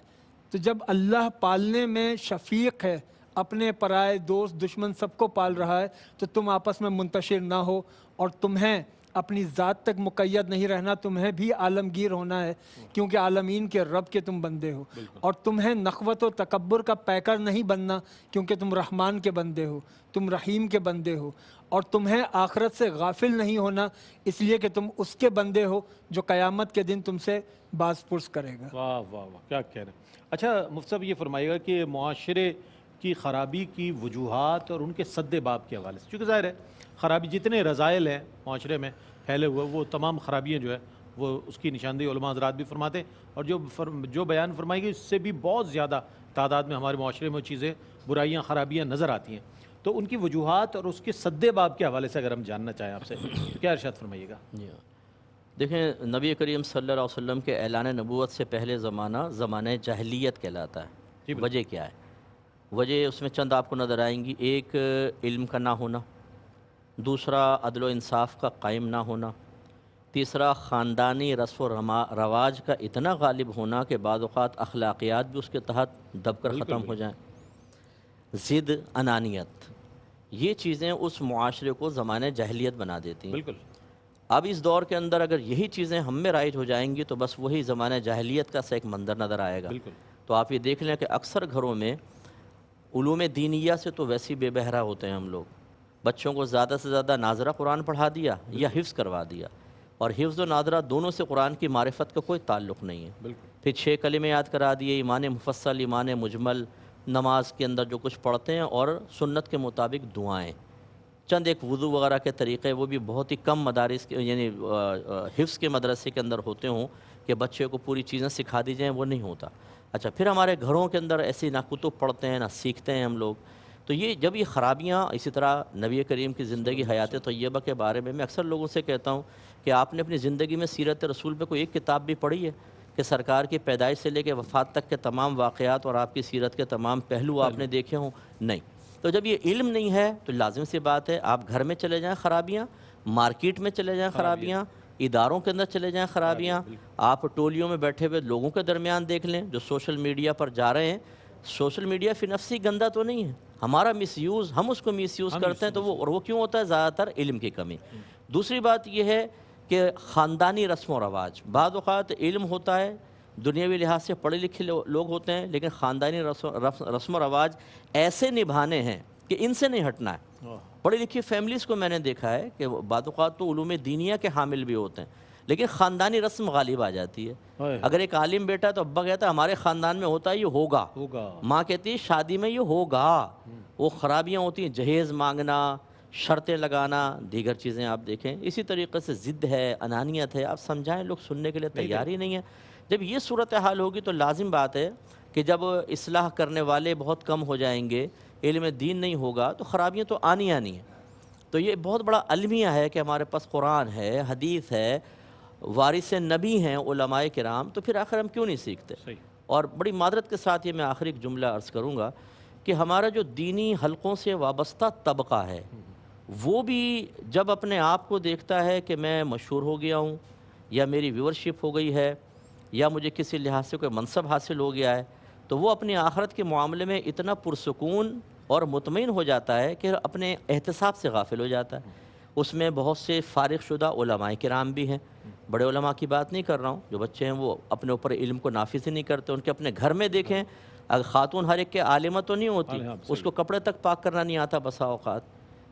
تو جب اللہ پالنے میں شفیق ہے, اپنے پرائے دوست دشمن سب کو پال رہا ہے, تو تم آپس میں منتشر نہ ہو اور تمہیں اپنی ذات تک مقید نہیں رہنا, تمہیں بھی عالمگیر ہونا ہے کیونکہ عالمین کے رب کے تم بندے ہو. اور تمہیں نخوت و تکبر کا پیکر نہیں بننا کیونکہ تم رحمان کے بندے ہو, تم رحیم کے بندے ہو. اور تمہیں آخرت سے غافل نہیں ہونا اس لیے کہ تم اس کے بندے ہو جو قیامت کے دن تم سے باز پرس کرے گا. واہ واہ واہ, کیا کہہ رہے ہیں. اچھا مفتی صاحب یہ فرمائیے گا کہ معاشرے کی خرابی کی وجوہات اور ان کے سد باب کے حوالے سے, چونکہ ظاہر ہے خرابی جتنے رذائل ہیں معاشرے میں پھیلے ہوئے وہ تمام خرابیاں جو ہے وہ اس کی نشاندہی علماء حضرات بھی فرماتے ہیں, اور جو بیان فرمائی گئی اس سے بھی بہت زیادہ تعداد میں ہمارے معاشرے میں چیزیں برائیاں خرابیاں نظر آتی ہیں. تو ان کی وجوہات اور اس کے سد باب کے حوالے سے اگر ہم جاننا چاہیں آپ سے کیا ارشاد فرمائیے گا. دیکھیں نبی کریم صلی اللہ علیہ وسلم کے اعلان نبوت سے پہلے زمانہ جاہلیت کہلاتا ہے۔ وجہ کیا ہے؟ وجہ اس میں چند آپ کو نظر آئیں گی۔ ایک، علم کا نہ ہونا، دوسرا عدل و انصاف کا قائم نہ ہونا، تیسرا خاندانی رسم و رواج کا اتنا غالب ہونا کہ بعض اوقات اخلاقیات بھی اس کے تحت دب کر ختم ہو جائیں، ضد، انانیت، یہ چیزیں اس معاشرے کو زمانہ جاہلیت بنا دیتی ہیں۔ بالکل اب اس دور کے اندر اگر یہی چیزیں ہم میں رائج ہو جائیں گی تو بس وہی زمانہ جاہلیت کا سا ایک منظر نظر آئے گا۔ بالکل تو آپ یہ دیکھ لیں کہ اکثر گھروں میں علوم دینیہ سے تو ویسی بے بہرا ہوتے ہیں ہم لوگ، بچوں کو زیادہ سے زیادہ ناظرہ قرآن پڑھا دیا یا حفظ کروا دیا، اور حفظ و ناظرہ دونوں سے قرآن کی معرفت کا کوئی تعلق نہیں ہے۔ بالکل پھر 6 کلمے یاد کرا دیے، ایمان مفصل، ایمان مجمل، نماز کے اندر جو کچھ پڑھتے ہیں، اور سنت کے مطابق دعائیں، چند ایک وضو وغیرہ کے طریقے وہ بھی بہت ہی کم مدارس کے یعنی حفظ کے مدرسے کے اندر ہوتے ہوں کہ بچے کو پوری چیزیں سکھا دی جائیں، وہ نہیں ہوتا۔ اچھا، پھر ہمارے گھروں کے اندر ایسی نہ کتب پڑھتے ہیں نہ سیکھتے ہیں ہم لوگ۔ تو یہ جب یہ خرابیاں، اسی طرح نبی کریم کی زندگی حیات طیبہ کے بارے میں اکثر لوگوں سے کہتا ہوں کہ آپ نے اپنی زندگی میں سیرت رسول پہ کوئی ایک کتاب بھی پڑھی ہے کہ سرکار کی پیدائش سے لے کے وفات تک کے تمام واقعات اور آپ کی سیرت کے تمام پہلو آپ نے دیکھے ہوں؟ نہیں۔ تو جب یہ علم نہیں ہے تو لازم سی بات ہے آپ gھر میں چلے جائیں خرابیاں، مارکیٹ میں چلے جائیں خرابیاں، اداروں کے اندر چلے جائیں خرابیاں، آپ ٹولیوں میں بیٹھے ہوئے لوگوں کے درمیان دیکھ لیں جو سوشل میڈیا پر جا رہے ہیں۔ سوشل میڈیا فی نفسی گندہ تو نہیں ہے، ہمارا مس یوز، ہم اس کو مس یوز کرتے ہیں، تو وہ کیوں ہوتا ہے؟ زیادہ تر علم کی کمی۔ دوسری بات یہ ہے کہ خاندانی رسم و رواج، بعض اوقات علم ہوتا ہے، دنیاوی لحاظ سے پڑھے لکھے لوگ ہوتے ہیں، لیکن خاندانی رسم و رواج ایسے نبھانے ہیں کہ ان سے نہیں ہٹنا ہے۔ پڑھی لکھی فیملیز کو میں نے دیکھا ہے کہ بعض اوقات تو علوم دینیہ کے حامل بھی ہوتے ہیں، لیکن خاندانی رسم غالب آ جاتی ہے۔ اگر ایک عالم بیٹا ہے تو ابا کہتا ہے ہمارے خاندان میں ہوتا ہے، یہ ہوگا، ماں کہتی ہے شادی میں یہ ہوگا۔ وہ خرابیاں ہوتی ہیں، جہیز مانگنا، شرطیں لگانا، دیگر چیزیں آپ دیکھیں۔ اسی طریقے سے ضد ہے، انانیت ہے، آپ سمجھائیں لوگ سننے کے لیے تیار ہی نہیں ہیں۔ جب یہ صورتحال ہوگی تو لازم بات ہے کہ جب اصلاح کرنے والے بہت کم ہو جائیں گے، علم دین نہیں ہوگا، تو خرابیاں تو آنی ہیں۔ تو یہ بہت بڑا المیہ ہے کہ ہمارے پاس قرآن ہے، حدیث ہے، وارث نبی ہیں علماء کرام، تو پھر آخر ہم کیوں نہیں سیکھتے؟ اور بڑی معذرت کے ساتھ یہ میں آخری ایک جملہ عرض کروں گا کہ ہمارا جو دینی حلقوں سے وابستہ طبقہ ہے وہ بھی جب اپنے آپ کو دیکھتا ہے کہ میں مشہور ہو گیا ہوں، یا میری ویورشپ ہو گئی ہے، یا مجھے کسی لحاظ سے کوئی منصب حاصل ہو گیا ہے، تو وہ اپنی آخرت کے معاملے میں اتنا پرسکون اور مطمئن ہو جاتا ہے کہ اپنے احتساب سے غافل ہو جاتا ہے۔ اس میں بہت سے فارغ شدہ علماء کرام بھی ہیں، بڑے علماء کی بات نہیں کر رہا ہوں، جو بچے ہیں وہ اپنے اوپر علم کو نافذ ہی نہیں کرتے، ان کے اپنے گھر میں دیکھیں، اگر خاتون ہر ایک کے عالمہ تو نہیں ہوتی، اس کو کپڑے تک پاک کرنا نہیں آتا بسا اوقات۔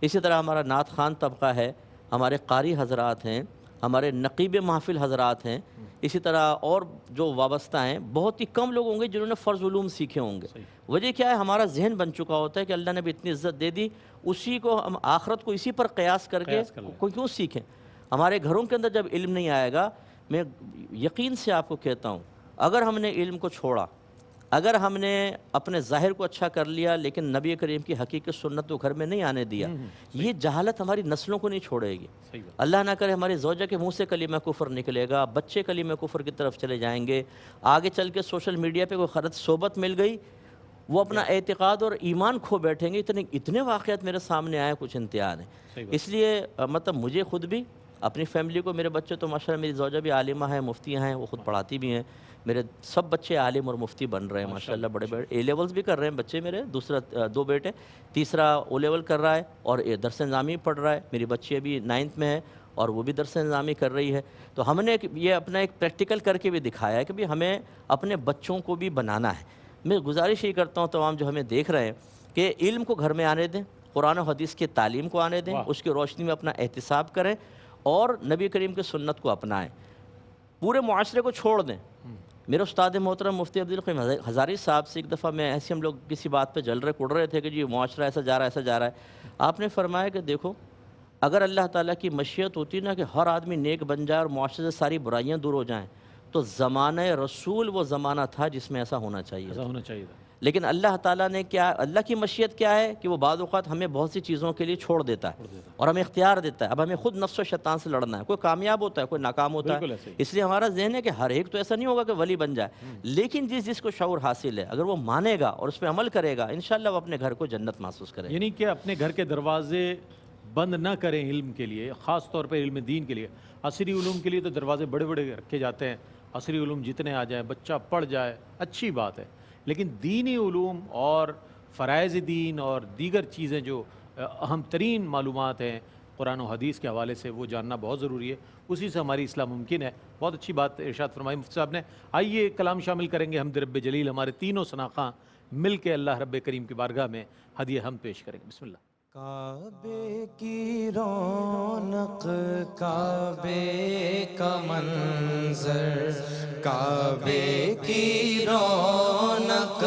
اسی طرح ہمارا نعت خوان طبقہ ہے، ہمارے قاری حضرات ہیں، ہمارے نقیب محفل حضرات ہیں، اسی طرح اور جو وابستہ ہیں، بہت ہی کم لوگ ہوں گے جنہوں نے فرض علوم سیکھے ہوں گے۔ وجہ کیا ہے؟ ہمارا ذہن بن چکا ہوتا ہے کہ اللہ نے بھی اتنی عزت دے دی، اسی کو ہم آخرت کو اسی پر قیاس کر کے کوئی کیوں سیکھیں؟ ہمارے گھروں کے اندر جب علم نہیں آئے گا، میں یقین سے آپ کو کہتا ہوں، اگر ہم نے علم کو چھوڑا، اگر ہم نے اپنے ظاہر کو اچھا کر لیا لیکن نبی کریم کی حقیقت سنت کو گھر میں نہیں آنے دیا، یہ جہالت ہماری نسلوں کو نہیں چھوڑے گی۔ اللہ نہ کرے ہماری زوجہ کے منہ سے کلمہ کفر نکلے گا، بچے کلمہ کفر کی طرف چلے جائیں گے، آگے چل کے سوشل میڈیا پہ کوئی غلط صحبت مل گئی، وہ اپنا اعتقاد اور ایمان کھو بیٹھیں گے۔ اتنے واقعات میرے سامنے آئے، کچھ انتہا نہیں۔ اس لیے مطلب مجھے خود بھی، اپنی فیملی کو، میرے بچے تو ماشاءاللہ، میری زوجہ بھی عالمہ ہیں، مفتیاں ہیں، وہ خود پڑھاتی بھی ہیں، میرے سب بچے عالم اور مفتی بن رہے ہیں ماشاءاللہ، بڑے بڑے اے لیولز بھی کر رہے ہیں بچے میرے، دوسرا 2 بیٹے، تیسرا او لیول کر رہا ہے اور درس نظامی پڑھ رہا ہے، میری بچی ابھی 9th میں ہے اور وہ بھی درس نظامی کر رہی ہے۔ تو ہم نے یہ اپنا ایک پریکٹیکل کر کے بھی دکھایا ہے کہ بھی ہمیں اپنے بچوں کو بھی بنانا ہے۔ میں گزارش یہ کرتا ہوں تمام جو ہمیں دیکھ رہے ہیں کہ علم کو گھر میں آنے دیں، قرآن و حدیث کی تعلیم کو آنے دیں، اس کی روشنی میں اپنا احتساب کریں اور نبی کریم کی سنت کو اپنائیں، پورے معاشرے کو چھوڑ دیں۔ میرے استاد محترم مفتی عبدالقیم ہزاری صاحب سے ایک دفعہ میں ایسے، ہم لوگ کسی بات پہ جل رہے کڑ رہے تھے کہ جی معاشرہ ایسا جا رہا ہے، ایسا جا رہا ہے۔ آپ نے فرمایا کہ دیکھو، اگر اللہ تعالیٰ کی مشیت ہوتی نا کہ ہر آدمی نیک بن جائے اور معاشرے سے ساری برائیاں دور ہو جائیں، تو زمانہ رسول وہ زمانہ تھا جس میں ایسا ہونا چاہیے، لیکن اللہ تعالیٰ نے کیا، اللہ کی مشیت کیا ہے کہ وہ بعض اوقات ہمیں بہت سی چیزوں کے لیے چھوڑ دیتا ہے اور ہمیں اختیار دیتا ہے. اب ہمیں خود نفس و شیطان سے لڑنا ہے. کوئی کامیاب ہوتا ہے، کوئی ناکام ہوتا بالکل ہے. ایسے ہی. اس لیے ہمارا ذہن ہے کہ ہر ایک تو ایسا نہیں ہوگا کہ ولی بن جائے، لیکن جس کو شعور حاصل ہے، اگر وہ مانے گا اور اس پہ عمل کرے گا، انشاءاللہ وہ اپنے گھر کو جنت محسوس کرے گا. یعنی کہ اپنے گھر کے دروازے بند نہ کریں علم کے لیے، خاص طور پہ علم دین کے لیے. عصری علوم کے لیے تو دروازے بڑے بڑے رکھے جاتے ہیں، عصری علوم جتنے آ جائیں، بچہ پڑھ جائے، اچھی بات ہے. لیکن دینی علوم اور فرائض دین اور دیگر چیزیں جو اہم ترین معلومات ہیں قرآن و حدیث کے حوالے سے، وہ جاننا بہت ضروری ہے. اسی سے ہماری اصلاح ممکن ہے. بہت اچھی بات ارشاد فرمائی مفتی صاحب نے. آئیے کلام شامل کریں گے حمد رب جلیل. ہمارے تینوں شناخواں مل کے اللہ رب کریم کی بارگاہ میں ہدیہ ہم پیش کریں گے. بسم اللہ. کعبے کی رونق، کعبے کا منظر، کعبے کی رونق،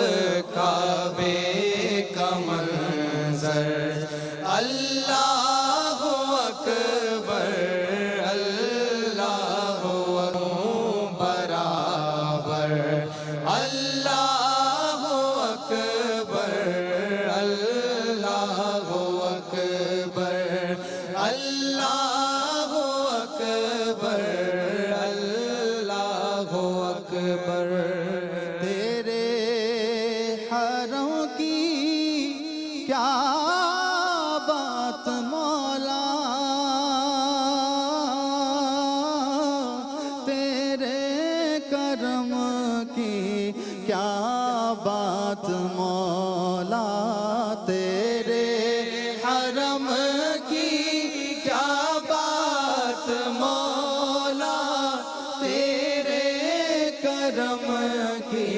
کعبے کا منظر، اللہ اکبر، اللہ برابر، اللہ اکبر، اللہ اکبر، اللہ اکبر، اللہ اکبر. تیرے حرم کی کیا بات مولا، تیرے کرم کی کیا بات مولا، تیرے حرم کی کیا بات مولا، تیرے کرم کی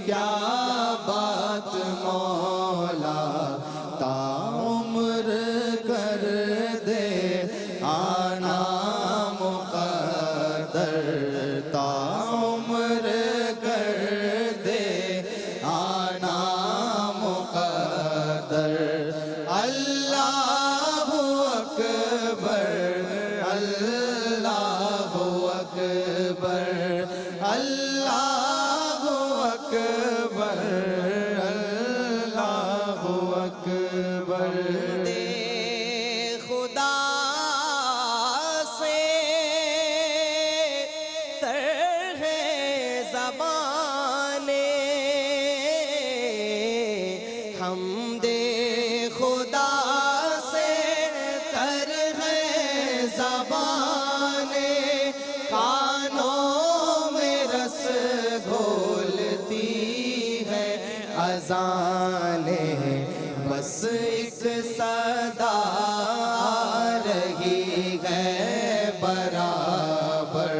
کیا بات مولا. تا عمر کر دے آنا مقدر، تا عمر کر دے آنا مقدر. اللہ اکبر، اللہ اکبر، اللہ اکبر، اللہ اکبر. خدا سے تر ہے زبانے، حمد خدا سے تر ہے زبانے، کانوں میں رس گھولتی ہے اذانیں، بس ایک صدا آ رہی ہے برابر،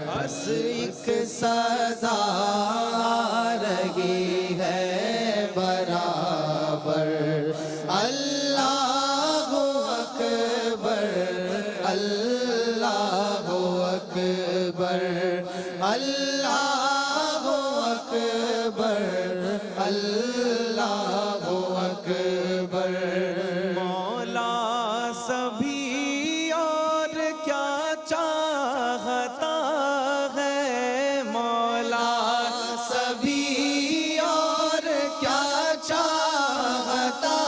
بس ایک صدا آ رہی ہے برابر. اللہ اکبر، اللہ اکبر، اللہ اکبر، اللہ اکبر. مولا سبھی اور کیا چاہتا ہے، مولا سبھی اور کیا چاہتا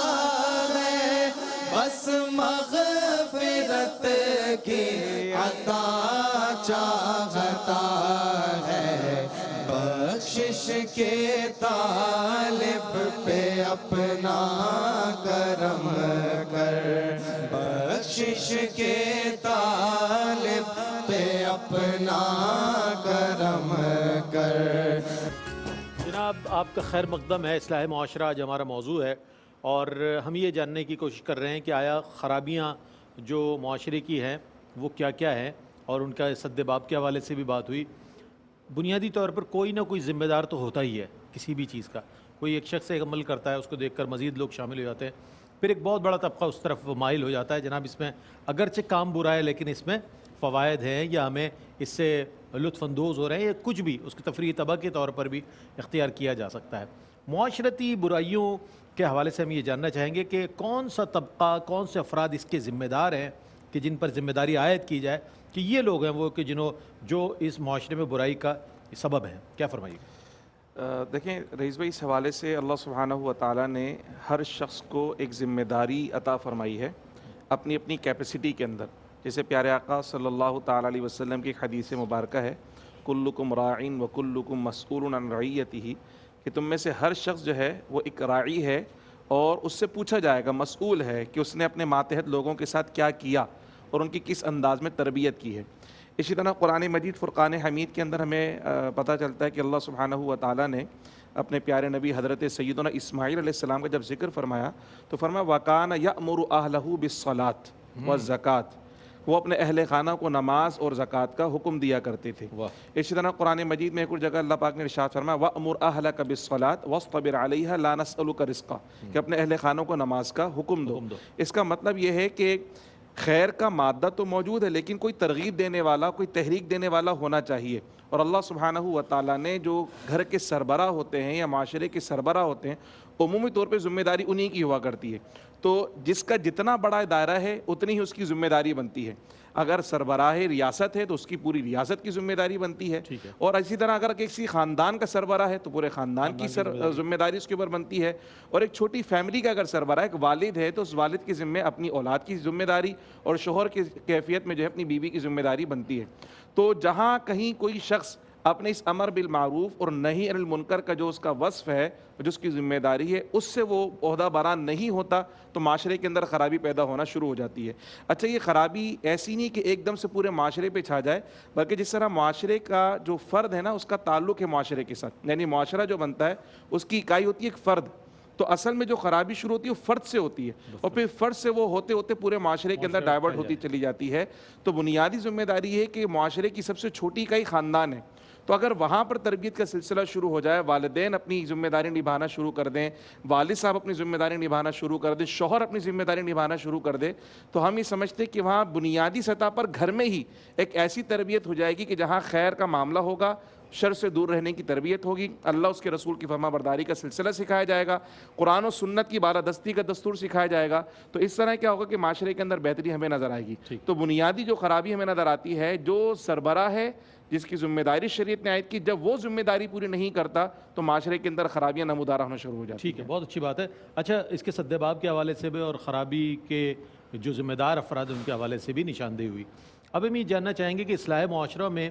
ہے، بس مغفرت کی عطا چاہتا ہے. بخشش کے طالب پہ اپنا کرم کر، بخشش کے طالب پہ اپنا کرم کر. جناب آپ کا خیر مقدم ہے. اصلاح معاشرہ آج ہمارا موضوع ہے، اور ہم یہ جاننے کی کوشش کر رہے ہیں کہ آیا خرابیاں جو معاشرے کی ہیں وہ کیا کیا ہیں، اور ان کا سد باب کے حوالے سے بھی بات ہوئی. بنیادی طور پر کوئی نہ کوئی ذمہ دار تو ہوتا ہی ہے کسی بھی چیز کا. کوئی ایک شخص ایک عمل کرتا ہے، اس کو دیکھ کر مزید لوگ شامل ہو جاتے ہیں، پھر ایک بہت بڑا طبقہ اس طرف مائل ہو جاتا ہے. جناب اس میں اگرچہ کام برا ہے لیکن اس میں فوائد ہیں، یا ہمیں اس سے لطف اندوز ہو رہے ہیں، یا کچھ بھی اس کی تفریحی طبع کے طور پر بھی اختیار کیا جا سکتا ہے. معاشرتی برائیوں کے حوالے سے ہم یہ جاننا چاہیں گے کہ کون سا طبقہ، کون سے افراد اس کے ذمہ دار ہیں کہ جن پر ذمہ داری عائد کی جائے کہ یہ لوگ ہیں وہ کہ جو اس معاشرے میں برائی کا سبب ہیں. کیا فرمائیے؟ دیکھیں رئیس بھائی، اس حوالے سے اللہ سبحانہ و تعالیٰ نے ہر شخص کو ایک ذمہ داری عطا فرمائی ہے اپنی اپنی کیپیسٹی کے اندر. جیسے پیارے آقا صلی اللہ تعالیٰ علیہ وسلم کی ایک حدیث مبارکہ ہے، کلکم راعٍ و کلکم مسئول عن رعیتہ، کہ تم میں سے ہر شخص جو ہے وہ ایک راعی ہے اور اس سے پوچھا جائے گا، مسئول ہے کہ اس نے اپنے ماتحت لوگوں کے ساتھ کیا کیا اور ان کی کس انداز میں تربیت کی ہے. اسی طرح قرآن مجید فرقان حمید کے اندر ہمیں پتہ چلتا ہے کہ اللہ سبحانہ و تعالیٰ نے اپنے پیارے نبی حضرت سیدنا اسماعیل علیہ السلام کا جب ذکر فرمایا تو فرمایا وَكَانَ يَأْمُرُ أَهْلَهُ بِالصَّلَاةِ وَالزَّكَاةِ، وہ اپنے اہل خانہ کو نماز اور زکوٰۃ کا حکم دیا کرتے تھے. اسی طرح قرآن مجید میں ایک اور جگہ اللہ پاک نے ارشاد فرمایا وَأْمُرْ أَهْلَكَ بِالصَّلَاةِ وَاصْطَبِرْ عَلَيْهَا لَا نَسْأَلُكَ رِزْقًا، کہ اپنے اہل خانوں کو نماز کا حکم دو. اس کا مطلب یہ ہے کہ خیر کا مادہ تو موجود ہے لیکن کوئی ترغیب دینے والا، کوئی تحریک دینے والا ہونا چاہیے. اور اللہ سبحانہ و تعالیٰ نے جو گھر کے سربراہ ہوتے ہیں یا معاشرے کے سربراہ ہوتے ہیں، عمومی طور پہ ذمہ داری انہی کی ہوا کرتی ہے. تو جس کا جتنا بڑا دائرہ ہے اتنی ہی اس کی ذمہ داری بنتی ہے. اگر سربراہ ریاست ہے تو اس کی پوری ریاست کی ذمہ داری بنتی ہے، اور اسی طرح اگر کسی خاندان کا سربراہ ہے تو پورے خاندان کی ذمہ داری اس کے اوپر بنتی ہے. اور ایک چھوٹی فیملی کا اگر سربراہ ایک والد ہے تو اس والد کی ذمہ اپنی اولاد کی ذمہ داری اور شوہر کی کیفیت میں جو ہے اپنی بیوی کی ذمہ داری بنتی ہے. تو جہاں کہیں کوئی شخص اپنے اس امر بالمعروف اور نہی عن المنکر کا جو اس کا وصف ہے، جو اس کی ذمہ داری ہے، اس سے وہ عہدہ بران نہیں ہوتا تو معاشرے کے اندر خرابی پیدا ہونا شروع ہو جاتی ہے. اچھا، یہ خرابی ایسی نہیں کہ ایک دم سے پورے معاشرے پہ چھا جائے، بلکہ جس طرح معاشرے کا جو فرد ہے نا، اس کا تعلق ہے معاشرے کے ساتھ، یعنی معاشرہ جو بنتا ہے اس کی اکائی ہوتی ہے ایک فرد. تو اصل میں جو خرابی شروع ہوتی ہے وہ فرد سے ہوتی ہے، اور پھر فرد سے وہ ہوتے ہوتے پورے معاشرے کے اندر ڈائیورٹ ہوتی چلی جاتی ہے. تو بنیادی ذمہ داری ہے کہ معاشرے کی سب سے چھوٹی اکائی خاندان ہے. تو اگر وہاں پر تربیت کا سلسلہ شروع ہو جائے، والدین اپنی ذمہ داری نبھانا شروع کر دیں، والد صاحب اپنی ذمہ داری نبھانا شروع کر دیں، شوہر اپنی ذمہ داری نبھانا شروع کر دے، تو ہم یہ سمجھتے کہ وہاں بنیادی سطح پر گھر میں ہی ایک ایسی تربیت ہو جائے گی کہ جہاں خیر کا معاملہ ہوگا، شر سے دور رہنے کی تربیت ہوگی، اللہ اس کے رسول کی فرما برداری کا سلسلہ سکھایا جائے گا، قرآن و سنت کی بالادستی کا دستور سکھایا جائے گا. تو اس طرح کیا ہوگا کہ معاشرے کے اندر بہتری ہمیں نظر آئے گی. تو بنیادی جو خرابی ہمیں نظر آتی ہے، جو سربراہ ہے جس کی ذمہ داری شریعت نے عائد کی، جب وہ ذمہ داری پوری نہیں کرتا تو معاشرے کے اندر خرابیاں نمودار ہونا شروع ہو جاتی ہیں. ٹھیک ہے، بہت اچھی بات ہے. اچھا، اس کے سدباب کے حوالے سے بھی اور خرابی کے جو ذمہ دار افراد ان کے حوالے سے بھی نشاندہی ہوئی. اب ہم یہ جاننا چاہیں گے کہ اصلاح معاشرہ میں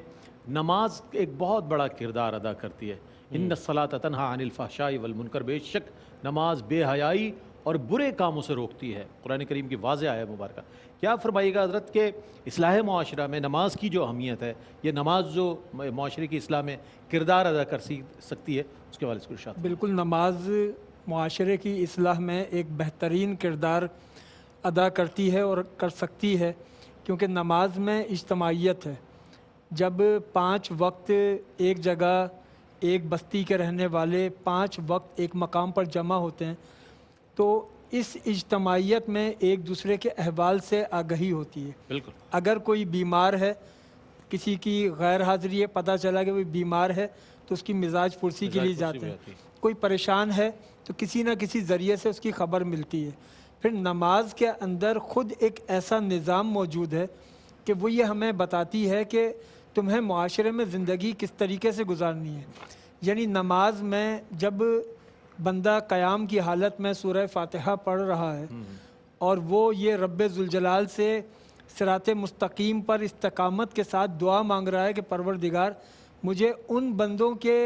نماز ایک بہت بڑا کردار ادا کرتی ہے. ان الصلاۃ تنہی عن الفحشاء والمنکر، بے شک نماز بے حیائی اور برے کاموں سے روکتی ہے. قرآن کریم کی واضح آیت مبارکہ. کیا فرمائیے گا حضرت کہ اصلاح معاشرہ میں نماز کی جو اہمیت ہے، یہ نماز جو معاشرے کی اصلاح میں کردار ادا کر سکتی ہے، اس کے حوالے سے ارشاد. بالکل، نماز معاشرے کی اصلاح میں ایک بہترین کردار ادا کرتی ہے اور کر سکتی ہے، کیونکہ نماز میں اجتماعیت ہے. جب 5 وقت ایک جگہ ایک بستی کے رہنے والے 5 وقت ایک مقام پر جمع ہوتے ہیں تو اس اجتماعیت میں ایک دوسرے کے احوال سے آگہی ہوتی ہے. بالکل. اگر کوئی بیمار ہے، کسی کی غیر حاضری ہے، پتہ چلا کہ وہ بیمار ہے تو اس کی مزاج پرسی کے لیے جاتے ہیں. کوئی پریشان ہے تو کسی نہ کسی ذریعے سے اس کی خبر ملتی ہے. پھر نماز کے اندر خود ایک ایسا نظام موجود ہے کہ وہ یہ ہمیں بتاتی ہے کہ تمہیں معاشرے میں زندگی کس طریقے سے گزارنی ہے. یعنی نماز میں جب بندہ قیام کی حالت میں سورہ فاتحہ پڑھ رہا ہے اور وہ یہ رب ذوالجلال سے صراط مستقیم پر استقامت کے ساتھ دعا مانگ رہا ہے کہ پروردگار مجھے ان بندوں کے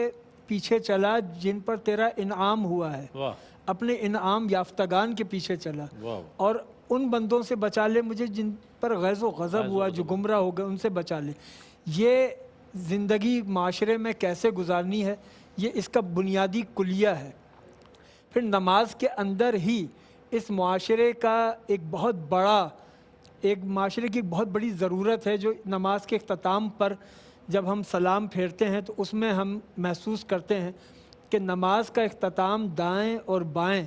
پیچھے چلا جن پر تیرا انعام ہوا ہے، اپنے انعام یافتگان کے پیچھے چلا، اور ان بندوں سے بچا لے مجھے جن پر غیظ و غضب ہوا، جو گمراہ ہو گئے، ان سے بچا لے. یہ زندگی معاشرے میں کیسے گزارنی ہے، یہ اس کا بنیادی کلیہ ہے. پھر نماز کے اندر ہی اس معاشرے کا ایک معاشرے کی بہت بڑی ضرورت ہے، جو نماز کے اختتام پر جب ہم سلام پھیرتے ہیں تو اس میں ہم محسوس کرتے ہیں کہ نماز کا اختتام دائیں اور بائیں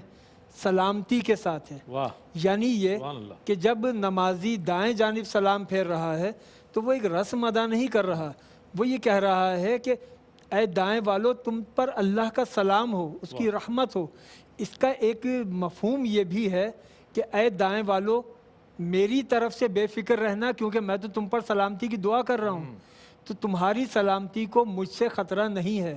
سلامتی کے ساتھ ہے. یعنی یہ کہ جب نمازی دائیں جانب سلام پھیر رہا ہے تو وہ ایک رسم ادا نہیں کر رہا، وہ یہ کہہ رہا ہے کہ اے دائیں والو تم پر اللہ کا سلام ہو، اس کی رحمت ہو. اس کا ایک مفہوم یہ بھی ہے کہ اے دائیں والو میری طرف سے بے فکر رہنا، کیونکہ میں تو تم پر سلامتی کی دعا کر رہا ہوں، تو تمہاری سلامتی کو مجھ سے خطرہ نہیں ہے،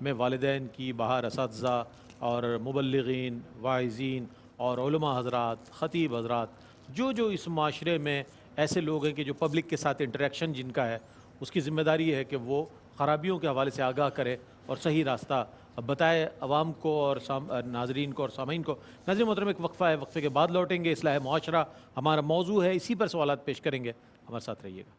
میں والدین کی باہر اساتذہ اور مبلغین، واعظین اور علماء حضرات، خطیب حضرات، جو اس معاشرے میں ایسے لوگ ہیں کہ جو پبلک کے ساتھ انٹریکشن جن کا ہے، اس کی ذمہ داری ہے کہ وہ خرابیوں کے حوالے سے آگاہ کرے اور صحیح راستہ بتائے عوام کو اور ناظرین کو اور سامعین کو۔ ناظرین محترم، ایک وقفہ ہے، وقفے کے بعد لوٹیں گے۔ اصلاح معاشرہ ہمارا موضوع ہے، اسی پر سوالات پیش کریں گے، ہمارے ساتھ رہیے گا۔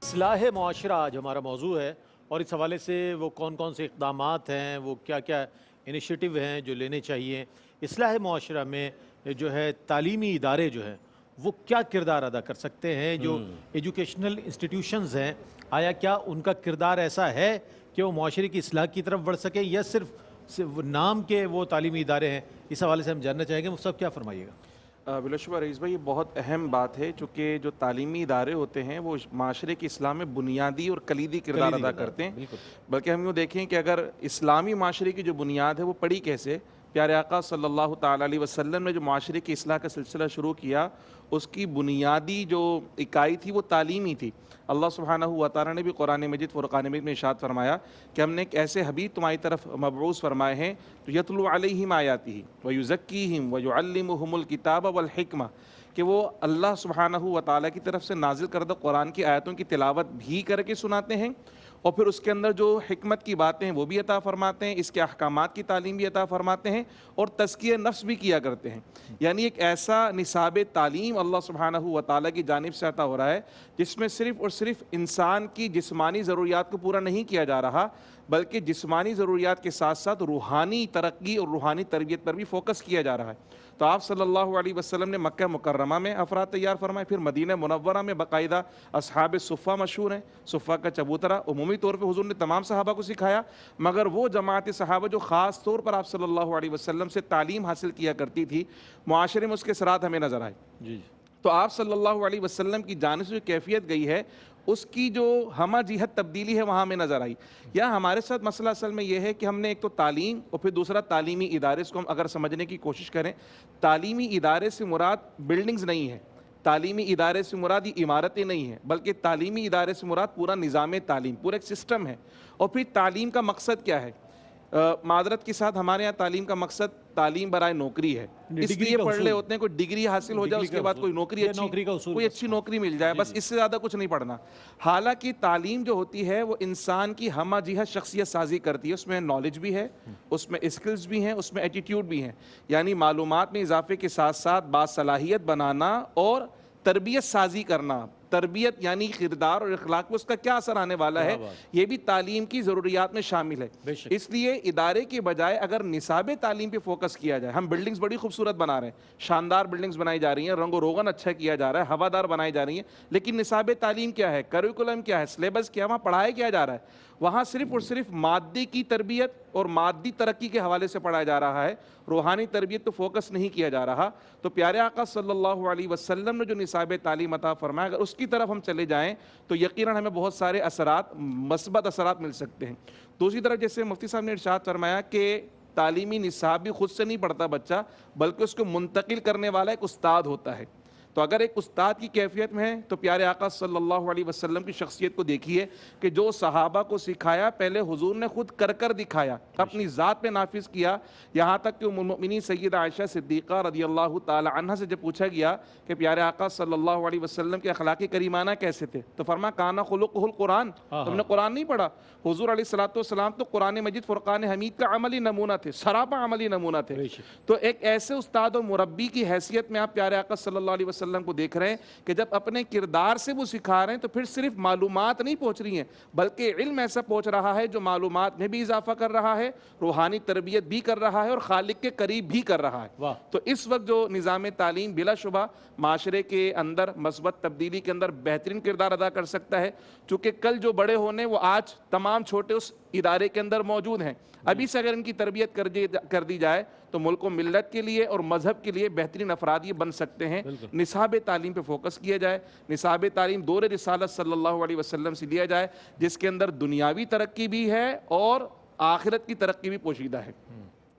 اصلاح معاشرہ آج ہمارا موضوع ہے، اور اس حوالے سے وہ کون کون سے اقدامات ہیں، وہ کیا کیا انیشیٹو ہیں جو لینے چاہیے۔ اصلاح معاشرہ میں جو ہے تعلیمی ادارے جو ہیں وہ کیا کردار ادا کر سکتے ہیں، جو ایجوکیشنل انسٹیٹیوشنز ہیں، آیا کیا ان کا کردار ایسا ہے کہ وہ معاشرے کی اصلاح کی طرف بڑھ سکیں، یا صرف نام کے وہ تعلیمی ادارے ہیں؟ اس حوالے سے ہم جاننا چاہیں گے، مفتی صاحب کیا فرمائیے گا؟ بلا شبہ رئیس بھائی، یہ بہت اہم بات ہے، چونکہ جو تعلیمی ادارے ہوتے ہیں وہ معاشرے کی اصلاح میں بنیادی اور کلیدی کردار ادا کرتے ہیں۔ بلکہ ہم یوں دیکھیں کہ اگر اسلامی معاشرے کی جو بنیاد ہے وہ پڑی کیسے، پیارے آقا صلی اللہ تعالیٰ علیہ وسلم نے جو معاشرے کی اصلاح کا سلسلہ شروع کیا، اس کی بنیادی جو اکائی تھی وہ تعلیمی تھی۔ اللہ سبحانہ و تعالیٰ نے بھی قرآن مجید فرقان مجید میں ارشاد فرمایا کہ ہم نے ایک ایسے حبیب تمہاری طرف مبعوث فرمائے ہیں تو یتلو علیہم آیاتہ ویزکیہم ویعلمہم الکتاب والحکمہ، کہ وہ اللہ سبحانہ و تعالیٰ کی طرف سے نازل کردہ قرآن کی آیتوں کی تلاوت بھی کر کے سناتے ہیں، اور پھر اس کے اندر جو حکمت کی باتیں ہیں وہ بھی عطا فرماتے ہیں، اس کے احکامات کی تعلیم بھی عطا فرماتے ہیں، اور تزکیہ نفس بھی کیا کرتے ہیں۔ یعنی ایک ایسا نصاب تعلیم اللہ سبحانہ و تعالیٰ کی جانب سے عطا ہو رہا ہے جس میں صرف اور صرف انسان کی جسمانی ضروریات کو پورا نہیں کیا جا رہا، بلکہ جسمانی ضروریات کے ساتھ ساتھ روحانی ترقی اور روحانی تربیت پر بھی فوکس کیا جا رہا ہے۔ تو آپ صلی اللہ علیہ وسلم نے مکہ مکرمہ میں افراد تیار فرمائے، پھر مدینہ منورہ میں باقاعدہ اصحاب صفہ مشہور ہیں، صفہ کا چبوترا عمومی طور پہ حضور نے تمام صحابہ کو سکھایا، مگر وہ جماعت صحابہ جو خاص طور پر آپ صلی اللہ علیہ وسلم سے تعلیم حاصل کیا کرتی تھی، معاشرے میں اس کے اثرات ہمیں نظر آئے۔ تو آپ صلی اللہ علیہ وسلم کی جانب سے جو کیفیت گئی ہے، اس کی جو ہمہ جہت تبدیلی ہے وہاں ہمیں نظر آئی۔ یا ہمارے ساتھ مسئلہ اصل میں یہ ہے کہ ہم نے ایک تو تعلیم اور پھر دوسرا تعلیمی ادارے، اس کو ہم اگر سمجھنے کی کوشش کریں، تعلیمی ادارے سے مراد بلڈنگز نہیں ہے، تعلیمی ادارے سے مراد یہ عمارتیں نہیں ہیں، بلکہ تعلیمی ادارے سے مراد پورا نظام تعلیم، پورا ایک سسٹم ہے۔ اور پھر تعلیم کا مقصد کیا ہے؟ معذرت کے ساتھ ہمارے یہاں تعلیم کا مقصد تعلیم برائے نوکری ہے، اس لیے پڑھ لے ہوتے ہیں کوئی ڈگری حاصل ہو جائے، اس کے بعد کوئی نوکری اچھی نوکری مل جائے، بس اس سے زیادہ کچھ نہیں پڑھنا۔ حالانکہ تعلیم جو ہوتی ہے وہ انسان کی ہمہ جہت شخصیت سازی کرتی ہے، اس میں نالج بھی ہے، اس میں اسکلز بھی ہیں، اس میں ایٹیٹیوڈ بھی ہیں، یعنی معلومات میں اضافے کے ساتھ ساتھ باصلاحیت بنانا اور تربیت سازی کرنا۔ تربیت یعنی کردار اور اخلاق میں اس کا کیا اثر آنے والا ہے، یہ بھی تعلیم کی ضروریات میں شامل ہے۔ اس لیے ادارے کے بجائے اگر نصاب تعلیم پہ فوکس کیا جائے، ہم بلڈنگز بڑی خوبصورت بنا رہے ہیں، شاندار بلڈنگز بنائی جا رہی ہیں، رنگ و روغن اچھا کیا جا رہا ہے، ہوادار بنائی جا رہی ہیں، لیکن نصاب تعلیم کیا ہے، کریکولم کیا ہے، سلیبس کیا ہے، وہاں پڑھایا کیا جا رہا ہے؟ وہاں صرف اور صرف مادے کی تربیت اور مادی ترقی کے حوالے سے پڑھایا جا رہا ہے، روحانی تربیت تو فوکس نہیں کیا جا رہا۔ تو پیارے آقا صلی اللہ علیہ وسلم نے جو نصاب تعلیم عطا فرمایا، اگر اس کی طرف ہم چلے جائیں تو یقیناً ہمیں بہت سارے اثرات، مثبت اثرات مل سکتے ہیں۔ دوسری طرف جیسے مفتی صاحب نے ارشاد فرمایا کہ تعلیمی نصاب بھی خود سے نہیں پڑھتا بچہ، بلکہ اس کو منتقل کرنے والا ایک استاد ہوتا ہے۔ تو اگر ایک استاد کی کیفیت میں ہے تو پیارے آقا صلی اللہ علیہ وسلم کی شخصیت کو دیکھیے کہ جو صحابہ کو سکھایا پہلے حضور نے خود کر کر دکھایا، اپنی ذات پہ نافذ کیا، یہاں تک کہ ام المؤمنین سیدہ عائشہ صدیقہ رضی اللہ تعالی عنہ سے جب پوچھا گیا کہ پیارے آقا صلی اللہ علیہ وسلم کے اخلاق کریمانہ کیسے تھے، تو فرمایا کانا خلقہ القرآن، تم نے قرآن نہیں پڑھا؟ حضور علیہ الصلوۃ والسلام تو قرآن مجید فرقان حمید کا عملی نمونہ تھے، سراپا عملی نمونہ تھے۔ تو ایک ایسے استاد اور مربی کی حیثیت میں آپ پیارے آقا صلی اللہ علیہ وسلم کو دیکھ رہے ہیں کہ جب اپنے کردار سے وہ سکھا رہے ہیں تو پھر صرف معلومات نہیں پہنچ رہی ہیں، بلکہ علم ایسا پہنچ رہا ہے جو معلومات میں بھی اضافہ کر رہا ہے، روحانی تربیت بھی کر رہا ہے اور خالق کے قریب بھی کر رہا ہے۔ تو اس وقت جو نظام تعلیم بلا شبہ معاشرے کے اندر مثبت تبدیلی کے اندر بہترین کردار ادا کر سکتا ہے، چونکہ کل جو بڑے ہونے وہ آج تمام چھوٹے اس ادارے کے اندر موجود ہیں۔ ابھی سے اگر ان کی تربیت کر دی جائے تو ملک و ملت کے لیے اور مذہب کے لیے بہترین افراد یہ بن سکتے ہیں۔ نصاب تعلیم پہ فوکس کیا جائے، نصاب تعلیم دور رسالت صلی اللہ علیہ وسلم سے لیا جائے، جس کے اندر دنیاوی ترقی بھی ہے اور آخرت کی ترقی بھی پوشیدہ ہے۔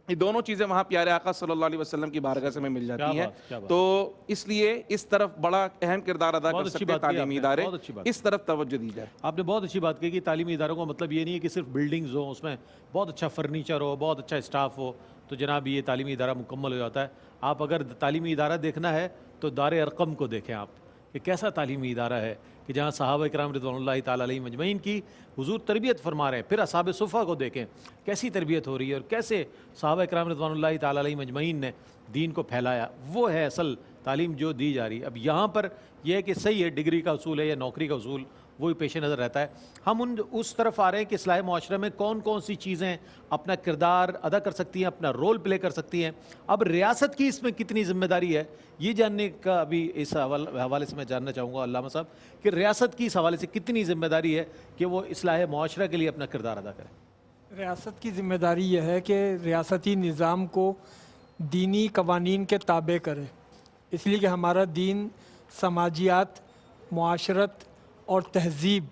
یہ دونوں چیزیں وہاں پیارے آقا صلی اللہ علیہ وسلم کی بارگاہ سے ہمیں مل جاتی ہیں. کیا بات. تو اس لیے اس طرف بڑا اہم کردار ادا کر سکتے ہیں تعلیمی ادارے, اس طرف توجہ دی جائے. آپ نے بہت اچھی بات کی کہ تعلیمی اداروں کا مطلب یہ نہیں ہے کہ صرف بلڈنگز ہوں, اس میں بہت اچھا فرنیچر ہو, بہت اچھا اسٹاف ہو تو جناب یہ تعلیمی ادارہ مکمل ہو جاتا ہے. آپ اگر تعلیمی ادارہ دیکھنا ہے تو دار ارقم کو دیکھیں آپ, کہ کیسا تعلیمی ادارہ ہے کہ جہاں صحابہ کرام رضوان اللہ تعالیٰ علیہ مجمعین کی حضور تربیت فرما رہے ہیں. پھر اصحاب صفہ کو دیکھیں کیسی تربیت ہو رہی ہے اور کیسے صحابہ کرام رضوان اللہ تعالیٰ علیہ مجمعین نے دین کو پھیلایا. وہ ہے اصل تعلیم جو دی جا رہی ہے. اب یہاں پر یہ ہے کہ صحیح ہے ڈگری کا اصول ہے یا نوکری کا اصول, وہی پیش نظر رہتا ہے. ہم اس طرف آ رہے ہیں کہ اصلاح معاشرہ میں کون کون سی چیزیں اپنا کردار ادا کر سکتی ہیں, اپنا رول پلے کر سکتی ہیں. اب ریاست کی اس میں کتنی ذمہ داری ہے یہ جاننے کا ابھی اس حوالے سے میں جاننا چاہوں گا علامہ صاحب کہ ریاست کی اس حوالے سے کتنی ذمہ داری ہے کہ وہ اصلاح معاشرہ کے لیے اپنا کردار ادا کرے. ریاست کی ذمہ داری یہ ہے کہ ریاستی نظام کو دینی قوانین کے تابع کرے, اس لیے کہ ہمارا دین سماجیات, معاشرت اور تہذیب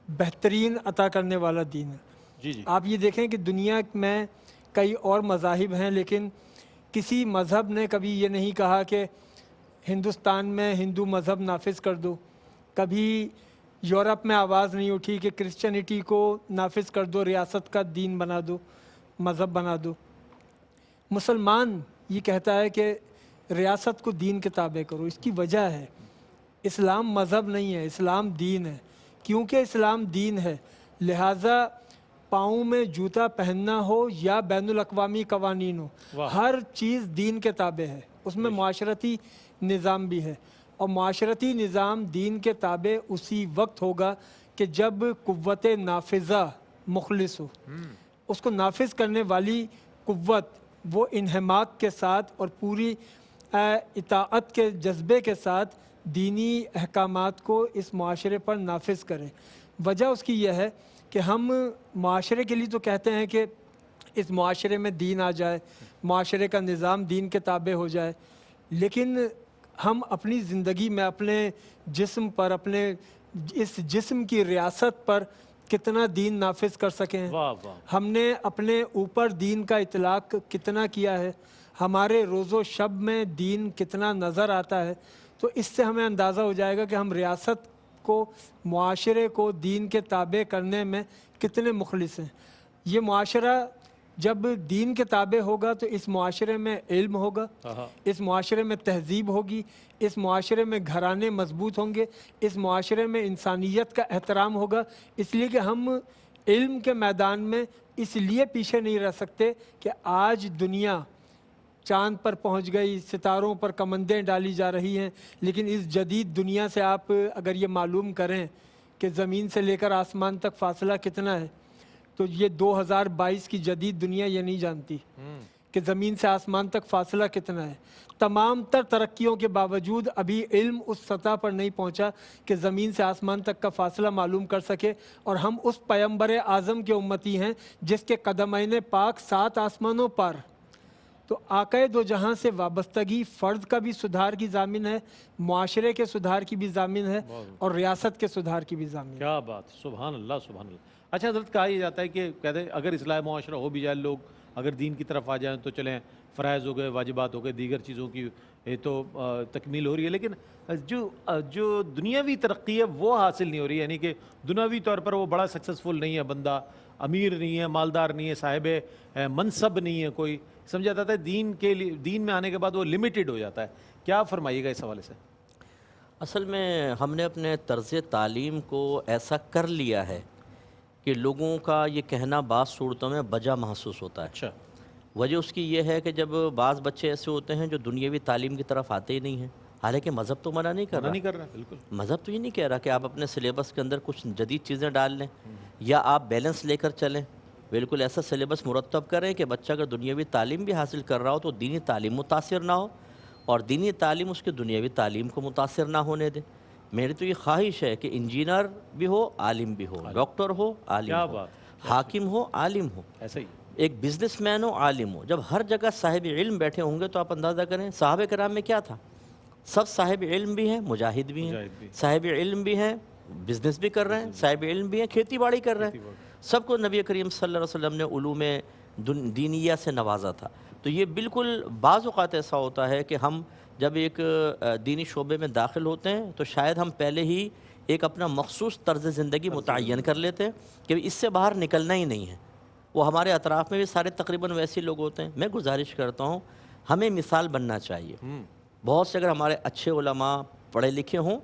بہترین عطا کرنے والا دین ہے. جی آپ یہ دیکھیں کہ دنیا میں کئی اور مذاہب ہیں لیکن کسی مذہب نے کبھی یہ نہیں کہا کہ ہندوستان میں ہندو مذہب نافذ کر دو. کبھی یورپ میں آواز نہیں اٹھی کہ کرسچینٹی کو نافذ کر دو, ریاست کا دین بنا دو, مذہب بنا دو. مسلمان یہ کہتا ہے کہ ریاست کو دین کے تابع کرو. اس کی وجہ ہے اسلام مذہب نہیں ہے, اسلام دین ہے. کیونکہ اسلام دین ہے لہٰذا پاؤں میں جوتا پہننا ہو یا بین الاقوامی قوانین ہو, ہر چیز دین کے تابع ہے. اس میں معاشرتی نظام بھی ہے, اور معاشرتی نظام دین کے تابع اسی وقت ہوگا کہ جب قوت نافذہ مخلص ہو. اس کو نافذ کرنے والی قوت وہ انہماک کے ساتھ اور پوری اطاعت کے جذبے کے ساتھ دینی احکامات کو اس معاشرے پر نافذ کرے. وجہ اس کی یہ ہے کہ ہم معاشرے کے لیے تو کہتے ہیں کہ اس معاشرے میں دین آ جائے, معاشرے کا نظام دین کے تابع ہو جائے, لیکن ہم اپنی زندگی میں اپنے جسم پر, اپنے اس جسم کی ریاست پر کتنا دین نافذ کر سکیں. ہم نے اپنے اوپر دین کا اطلاق کتنا کیا ہے, ہمارے روز و شب میں دین کتنا نظر آتا ہے. تو اس سے ہمیں اندازہ ہو جائے گا کہ ہم ریاست کو, معاشرے کو دین کے تابع کرنے میں کتنے مخلص ہیں. یہ معاشرہ جب دین کے تابع ہوگا تو اس معاشرے میں علم ہوگا, اس معاشرے میں تہذیب ہوگی, اس معاشرے میں گھرانے مضبوط ہوں گے, اس معاشرے میں انسانیت کا احترام ہوگا. اس لیے کہ ہم علم کے میدان میں اس لیے پیچھے نہیں رہ سکتے کہ آج دنیا چاند پر پہنچ گئی, ستاروں پر کمندیں ڈالی جا رہی ہیں, لیکن اس جدید دنیا سے آپ اگر یہ معلوم کریں کہ زمین سے لے کر آسمان تک فاصلہ کتنا ہے تو یہ 2022 کی جدید دنیا یہ نہیں جانتی کہ زمین سے آسمان تک فاصلہ کتنا ہے. تمام تر ترقیوں کے باوجود ابھی علم اس سطح پر نہیں پہنچا کہ زمین سے آسمان تک کا فاصلہ معلوم کر سکے, اور ہم اس پیغمبر اعظم کے امتی ہیں جس کے قدمین پاک 7 آسمانوں پر. تو آقائے دو جہاں سے وابستگی فرد کا بھی سدھار کی ضامن ہے, معاشرے کے سدھار کی بھی ضامن ہے, اور ریاست کے سدھار کی بھی ضامن ہے. کیا بات, سبحان اللہ سبحان اللہ. اچھا حضرت کہا یہ جاتا ہے کہ کہتے ہیں اگر اصلاح معاشرہ ہو بھی جائے, لوگ اگر دین کی طرف آ جائیں تو چلیں, فرائض ہو گئے, واجبات ہو گئے, دیگر چیزوں کی تو تکمیل ہو رہی ہے, لیکن جو دنیاوی ترقی ہے وہ حاصل نہیں ہو رہی ہے. یعنی کہ دنیاوی طور پر وہ بڑا سکسیزفل نہیں ہے بندہ, امیر نہیں ہے, مالدار نہیں ہے, صاحب منصب نہیں ہے کوئی, سمجھا جاتا ہے دین کے لیے, دین میں آنے کے بعد وہ لمیٹڈ ہو جاتا ہے. کیا فرمائیے گا اس حوالے سے؟ اصل میں ہم نے اپنے طرز تعلیم کو ایسا کر لیا ہے کہ لوگوں کا یہ کہنا بعض صورتوں میں بجا محسوس ہوتا ہے. اچھا, وجہ اس کی یہ ہے کہ جب بعض بچے ایسے ہوتے ہیں جو دنیاوی تعلیم کی طرف آتے ہی نہیں ہیں, حالانکہ مذہب تو منع نہیں کر رہا, بالکل مذہب تو یہ نہیں کہہ رہا کہ آپ اپنے سلیبس کے اندر کچھ جدید چیزیں ڈال لیں یا آپ بیلنس لے کر چلیں. بالکل ایسا سلیبس مرتب کریں کہ بچہ اگر دنیاوی تعلیم بھی حاصل کر رہا ہو تو دینی تعلیم متاثر نہ ہو, اور دینی تعلیم اس کی دنیاوی تعلیم کو متاثر نہ ہونے دے. میری تو یہ خواہش ہے کہ انجینئر بھی ہو, عالم بھی ہو, ڈاکٹر ہو, عالم ہو, حاکم ہو, عالم ہو, ایسا ہی ایک بزنس مین ہو, عالم ہو. جب ہر جگہ صاحب علم بیٹھے ہوں گے تو آپ اندازہ کریں صحابہ کرام میں کیا تھا. سب صاحب علم بھی ہیں, مجاہد بھی ہیں, صاحب علم بھی ہیں, بزنس بھی کر رہے ہیں, صاحب علم بھی ہیں, کھیتی باڑی کر رہے ہیں. سب کو نبی کریم صلی اللہ علیہ وسلم نے علوم دینیہ سے نوازا تھا. تو یہ بالکل بعض اوقات ایسا ہوتا ہے کہ ہم جب ایک دینی شعبے میں داخل ہوتے ہیں تو شاید ہم پہلے ہی ایک اپنا مخصوص طرز زندگی متعین کر لیتے ہیں کہ اس سے باہر نکلنا ہی نہیں ہے. وہ ہمارے اطراف میں بھی سارے تقریباً ویسے لوگ ہوتے ہیں. میں گزارش کرتا ہوں ہمیں مثال بننا چاہیے. بہت سے اگر ہمارے اچھے علماء پڑھے لکھے ہوں،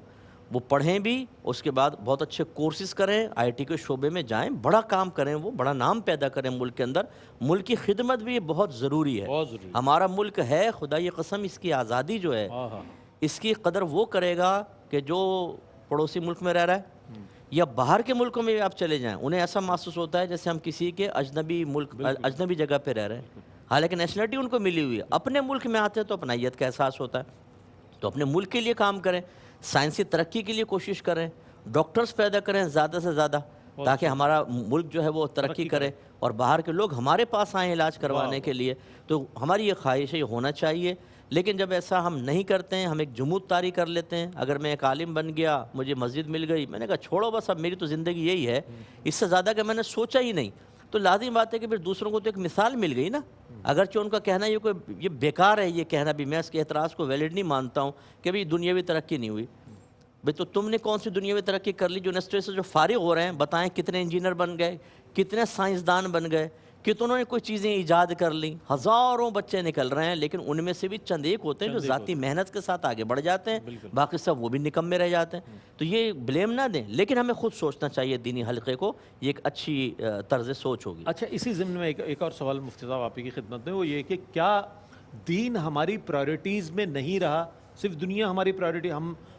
وہ پڑھیں بھی، اس کے بعد بہت اچھے کورسز کریں، آئی ٹی کے شعبے میں جائیں، بڑا کام کریں، وہ بڑا نام پیدا کریں ملک کے اندر. ملک کی خدمت بھی بہت ضروری ہے. بہت ضروری. ہمارا ملک ہے، خدا کی قسم اس کی آزادی جو ہے اس کی قدر وہ کرے گا کہ جو پڑوسی ملک میں رہ رہا ہے یا باہر کے ملکوں میں آپ چلے جائیں، انہیں ایسا محسوس ہوتا ہے جیسے ہم کسی کے اجنبی ملک اجنبی جگہ پہ رہ رہے ہیں، حالانکہ نیشنلٹی ان کو ملی ہوئی ہے. اپنے ملک میں آتے ہیں تو اپنائیت کا احساس ہوتا ہے. تو اپنے ملک کے لیے کام کریں، سائنسی ترقی کے لیے کوشش کریں، ڈاکٹرز پیدا کریں زیادہ سے زیادہ تاکہ ہمارا ملک جو ہے وہ ترقی کرے اور باہر کے لوگ ہمارے پاس آئیں علاج کروانے کے لیے. تو ہماری یہ خواہش ہے، یہ ہونا چاہیے. لیکن جب ایسا ہم نہیں کرتے ہیں، ہم ایک جمود طاری کر لیتے ہیں. اگر میں ایک عالم بن گیا، مجھے مسجد مل گئی، میں نے کہا چھوڑو بس، اب میری تو زندگی یہی ہے، اس سے زیادہ کہ میں نے سوچا ہی نہیں. تو لازم بات ہے کہ پھر دوسروں کو تو ایک مثال مل گئی نا. اگرچہ ان کا کہنا یہ بیکار ہے، یہ کہنا بھی میں اس کے اعتراض کو ویلڈ نہیں مانتا ہوں کہ بھئی دنیاوی ترقی نہیں ہوئی. بھئی تو تم نے کون سی دنیاوی ترقی کر لی؟ یونیورسٹی سے جو فارغ ہو رہے ہیں بتائیں کتنے انجینئر بن گئے، کتنے سائنسدان بن گئے، کتنوں نے کوئی چیزیں ایجاد کر لیں. ہزاروں بچے نکل رہے ہیں، لیکن ان میں سے بھی چند ایک ہوتے ہیں جو ذاتی محنت کے ساتھ آگے بڑھ جاتے ہیں، باقی سب وہ بھی نکمے رہ جاتے ہیں. تو یہ بلیم نہ دیں، لیکن ہمیں خود سوچنا چاہیے دینی حلقے کو، یہ ایک اچھی طرز سوچ ہوگی. اچھا، اسی ضمن میں ایک اور سوال مفتی صاحب آپ کی خدمت میں، وہ یہ کہ کیا دین ہماری پرائرٹیز میں نہیں رہا، صرف دنیا ہماری پرائرٹی،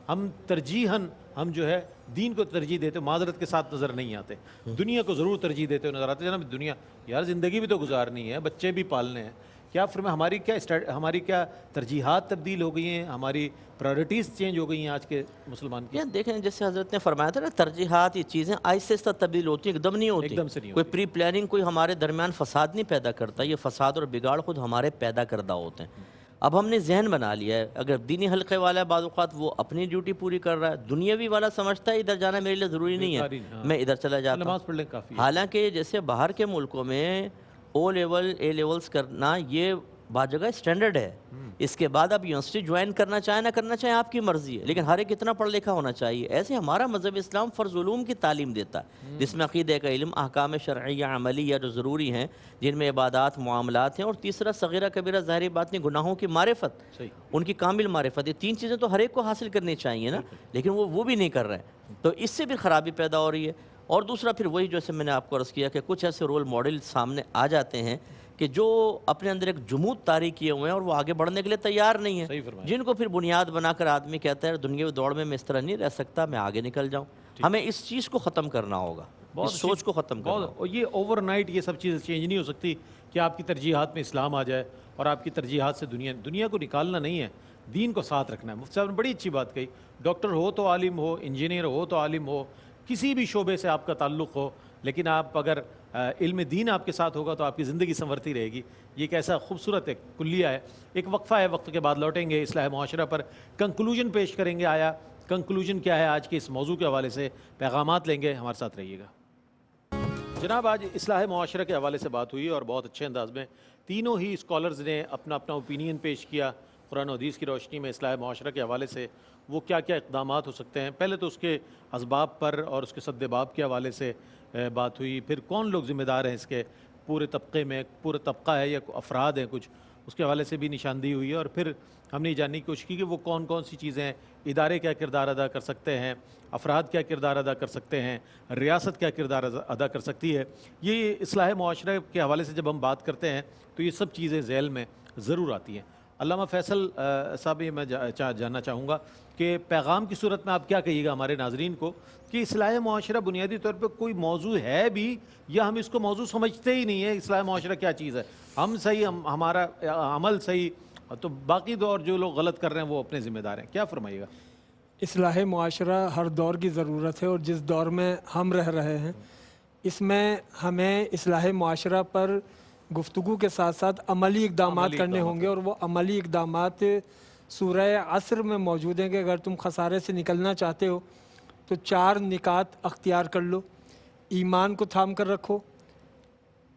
ہم ترجیحاً ہم جو ہے دین کو ترجیح دیتے، معذرت کے ساتھ نظر نہیں آتے، دنیا کو ضرور ترجیح دیتے ہوئے نظر آتے. جناب دنیا یار زندگی بھی تو گزارنی ہے، بچے بھی پالنے ہیں. کیا ہماری کیا ترجیحات تبدیل ہو گئی ہیں، ہماری پرائرٹیز چینج ہو گئی ہیں آج کے مسلمان کی؟ دیکھیں جیسے حضرت نے فرمایا تھا نا، ترجیحات یہ چیزیں آہستہ آہستہ تبدیل ہوتی ہیں، ایک دم نہیں ہوتی. ایک دم سے نہیں کوئی پری پلاننگ کوئی ہمارے درمیان فساد نہیں پیدا کرتا، یہ فساد اور بگاڑ خود ہمارے پیدا کردہ ہوتے ہیں. اب ہم نے ذہن بنا لیا ہے، اگر دینی حلقے والا ہے بعض اوقات وہ اپنی ڈیوٹی پوری کر رہا ہے، دنیاوی والا سمجھتا ہے ادھر جانا میرے لیے ضروری نہیں ہے، میں ادھر چلا جاتا ہوں. نماز پڑھ لیں کافی. حالانکہ جیسے باہر کے ملکوں میں او لیول اے لیولز کرنا یہ بعض جگہ اسٹینڈرڈ ہے. اس کے بعد آپ یونیورسٹی جوائن کرنا چاہیں نہ کرنا چاہیں آپ کی مرضی ہے، لیکن ہر ایک اتنا پڑھ لکھا ہونا چاہیے. ایسے ہمارا مذہب اسلام فرض علوم کی تعلیم دیتا ہے، جس میں عقیدہ کا علم، احکام شرعیہ عملیہ جو ضروری ہیں، جن میں عبادات معاملات ہیں، اور تیسرا صغیرہ کبیرہ ظاہری باطنی گناہوں کی معرفت، ان کی کامل معرفت. یہ تین چیزیں تو ہر ایک کو حاصل کرنی چاہیے نا، لیکن وہ بھی نہیں کر رہے ہیں. تو اس سے بھی خرابی پیدا ہو رہی ہے. اور دوسرا پھر وہی جیسے میں نے آپ کو عرض کیا کہ کچھ ایسے رول ماڈل سامنے آ جاتے ہیں کہ جو اپنے اندر ایک جمود طاری کیے ہوئے ہیں اور وہ آگے بڑھنے کے لیے تیار نہیں ہیں، جن کو پھر بنیاد بنا کر آدمی کہتا ہے دنیاوی دوڑ میں اس طرح نہیں رہ سکتا، میں آگے نکل جاؤں. ہمیں اس چیز کو ختم کرنا ہوگا، اس سوچ کو ختم کرنا ہوگا. اور یہ اوور نائٹ یہ سب چیزیں چینج نہیں ہو سکتی کہ آپ کی ترجیحات میں اسلام آ جائے اور آپ کی ترجیحات سے دنیا کو نکالنا نہیں ہے، دین کو ساتھ رکھنا ہے. مفتی صاحب نے بڑی اچھی بات کہی. ڈاکٹر ہو تو عالم ہو، انجینئر ہو تو عالم ہو، کسی بھی شعبے سے آپ کا تعلق ہو، لیکن آپ اگر علم دین آپ کے ساتھ ہوگا تو آپ کی زندگی سنورتی رہے گی. یہ ایک ایسا خوبصورت ایک کلیہ ہے. ایک وقفہ ہے، وقت کے بعد لوٹیں گے، اصلاح معاشرہ پر کنکلوژن پیش کریں گے. آیا کنکلوژن کیا ہے آج کے اس موضوع کے حوالے سے، پیغامات لیں گے، ہمارے ساتھ رہیے گا. جناب آج اصلاح معاشرہ کے حوالے سے بات ہوئی اور بہت اچھے انداز میں تینوں ہی اسکالرز نے اپنا اوپینین پیش کیا قرآن و حدیث کی روشنی میں اصلاح معاشرہ کے حوالے سے وہ کیا کیا اقدامات ہو سکتے ہیں. پہلے تو اس کے اسباب پر اور اس کے سد باب کے حوالے سے بات ہوئی، پھر کون لوگ ذمہ دار ہیں اس کے، پورے طبقے میں پورا طبقہ ہے یا افراد ہیں کچھ، اس کے حوالے سے بھی نشاندہی ہوئی ہے. اور پھر ہم نے یہ جاننے کی کوشش کی کہ وہ کون کون سی چیزیں ہیں، ادارے کیا کردار ادا کر سکتے ہیں، افراد کیا کردار ادا کر سکتے ہیں، ریاست کیا کردار ادا کر سکتی ہے. یہ اصلاح معاشرہ کے حوالے سے جب ہم بات کرتے ہیں تو یہ سب چیزیں ذیل میں ضرور آتی ہیں. علامہ فیصل صاحب، یہ میں جاننا چاہوں گا کہ پیغام کی صورت میں آپ کیا کہیے گا ہمارے ناظرین کو کہ اصلاح معاشرہ بنیادی طور پہ کوئی موضوع ہے بھی یا ہم اس کو موضوع سمجھتے ہی نہیں ہے؟ اصلاح معاشرہ کیا چیز ہے؟ ہم صحیح، ہمارا عمل صحیح، تو باقی دور جو لوگ غلط کر رہے ہیں وہ اپنے ذمہ دار ہیں. کیا فرمائیے گا؟ اصلاح معاشرہ ہر دور کی ضرورت ہے، اور جس دور میں ہم رہ رہے ہیں اس میں ہمیں اصلاح معاشرہ پر گفتگو کے ساتھ ساتھ عملی اقدامات کرنے ہوں گے. اور وہ عملی اقدامات سورہ عصر میں موجود ہیں کہ اگر تم خسارے سے نکلنا چاہتے ہو تو 4 نکات اختیار کر لو. ایمان کو تھام کر رکھو،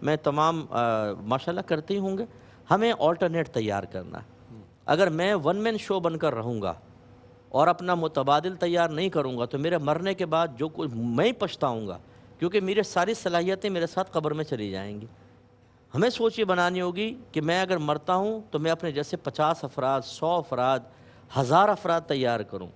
میں تمام ماشاءاللہ کرتے ہی ہوں گے، ہمیں آلٹرنیٹ تیار کرنا ہے۔ اگر میں ون مین شو بن کر رہوں گا اور اپنا متبادل تیار نہیں کروں گا تو میرے مرنے کے بعد جو کچھ میں پچھتاؤں گا، کیونکہ میرے ساری صلاحیتیں میرے ساتھ قبر میں چلی جائیں گی۔ ہمیں سوچ یہ بنانی ہوگی کہ میں اگر مرتا ہوں تو میں اپنے جیسے 50 افراد، 100 افراد، 1000 افراد تیار کروں،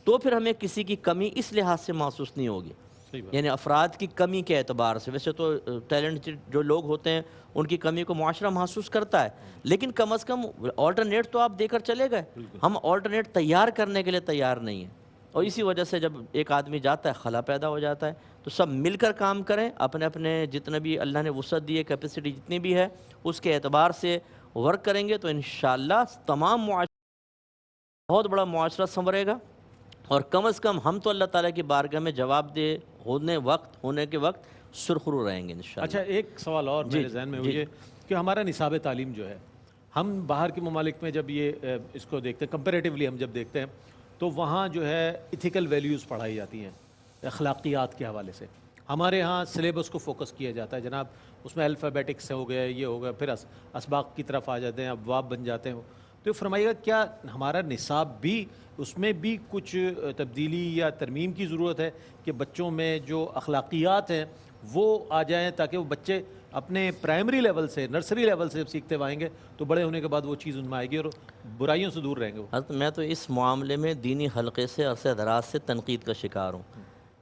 تو پھر ہمیں کسی کی کمی اس لحاظ سے محسوس نہیں ہوگی، یعنی افراد کی کمی کے اعتبار سے۔ ویسے تو ٹیلنٹ جو لوگ ہوتے ہیں ان کی کمی کو معاشرہ محسوس کرتا ہے، لیکن کم از کم آلٹرنیٹ تو آپ دے کر چلے گئے، ہم آلٹرنیٹ تیار کرنے کے لیے تیار نہیں ہیں۔ اور اسی وجہ سے جب ایک آدمی جاتا ہے خلا پیدا ہو جاتا ہے۔ تو سب مل کر کام کریں، اپنے اپنے جتنے بھی اللہ نے وسعت دی ہے، کیپیسٹی جتنی بھی ہے اس کے اعتبار سے ورک کریں گے تو انشاءاللہ تمام بہت بڑا معاشرہ سنورے گا، اور کم از کم ہم تو اللہ تعالیٰ کی بارگاہ میں جواب دہ ہونے کے وقت سرخرو رہیں گے انشاءاللہ۔ اچھا، ایک سوال اور میرے ذہن میں ہوئی ہے کہ ہمارا نصاب تعلیم جو ہے، ہم باہر کے ممالک میں جب یہ اس کو دیکھتے ہیں، کمپیریٹیولی ہم جب دیکھتے ہیں تو وہاں جو ہے ایتھیکل ویلیوز پڑھائی جاتی ہیں اخلاقیات کے حوالے سے۔ ہمارے ہاں سلیبس کو فوکس کیا جاتا ہے، جناب اس میں الفابیٹکس ہو گیا، یہ ہو گیا، پھر اسباق کی طرف آ جاتے ہیں، ابواب بن جاتے ہیں۔ تو فرمائیے گا کیا ہمارا نصاب بھی اس میں بھی کچھ تبدیلی یا ترمیم کی ضرورت ہے کہ بچوں میں جو اخلاقیات ہیں وہ آ جائیں، تاکہ وہ بچے اپنے پرائمری لیول سے، نرسری لیول سے جب سیکھتے ہوئیں گے تو بڑے ہونے کے بعد وہ چیز ان میں آئے گی اور برائیوں سے دور رہیں گے وہ۔ حضرت میں تو اس معاملے میں دینی حلقے سے عرصہ دراز سے تنقید کا شکار ہوں۔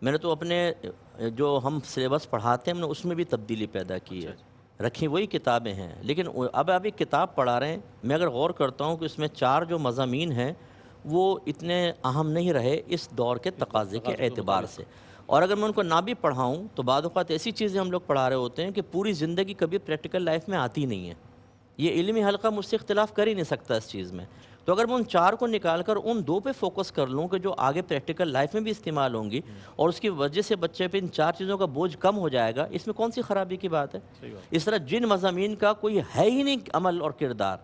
میں نے تو اپنے جو ہم سلیبس پڑھاتے ہیں ہم نے اس میں بھی تبدیلی پیدا کی ہے، رکھی وہی کتابیں ہیں، لیکن اب آپ ایک کتاب پڑھا رہے ہیں، میں اگر غور کرتا ہوں کہ اس میں 4 جو مضامین ہیں وہ اتنے اہم نہیں رہے اس دور کے تقاضے کے اعتبار سے، اور اگر میں ان کو نہ بھی پڑھاؤں تو بعض اوقات ایسی چیزیں ہم لوگ پڑھا رہے ہوتے ہیں کہ پوری زندگی کبھی پریکٹیکل لائف میں آتی نہیں ہے۔ یہ علمی حلقہ مجھ سے اختلاف کر ہی نہیں سکتا اس چیز میں، تو اگر میں ان 4 کو نکال کر ان 2 پہ فوکس کر لوں کہ جو آگے پریکٹیکل لائف میں بھی استعمال ہوں گی، اور اس کی وجہ سے بچے پہ ان 4 چیزوں کا بوجھ کم ہو جائے گا، اس میں کون سی خرابی کی بات ہے؟ اس طرح جن مضامین کا کوئی ہے ہی نہیں عمل اور کردار،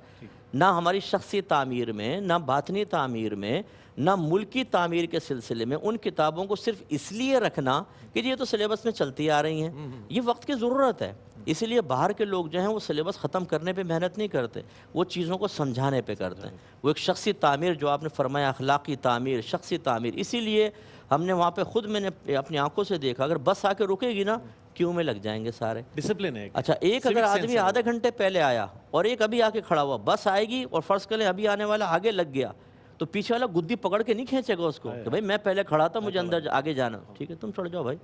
نہ ہماری شخصی تعمیر میں، نہ باطنی تعمیر میں، نہ ملکی تعمیر کے سلسلے میں، ان کتابوں کو صرف اس لیے رکھنا کہ یہ تو سلیبس میں چلتی آ رہی ہیں، یہ وقت کی ضرورت ہے۔ اسی لیے باہر کے لوگ جو ہیں وہ سلیبس ختم کرنے پہ محنت نہیں کرتے، وہ چیزوں کو سمجھانے پہ کرتے ہیں۔ وہ ایک شخصی تعمیر جو آپ نے فرمایا، اخلاقی تعمیر، شخصی تعمیر، اسی لیے ہم نے وہاں پہ خود میں نے اپنی آنکھوں سے دیکھا، اگر بس آ کے رکے گی نا کیوں میں لگ جائیں گے سارے، ڈسپلن ہے۔ اچھا ایک اگر آدمی آدھے گھنٹے پہلے آیا اور ایک ابھی آ کے کھڑا ہوا، بس آئے گی اور فرض کریں ابھی آنے والا آگے لگ گیا تو پیچھے والا گدی پکڑ کے نہیں کھینچے گا اس کو کہ بھائی میں پہلے کھڑا تھا، مجھے اندر آگے جانا، ٹھیک ہے تم چڑھ جاؤ بھائی۔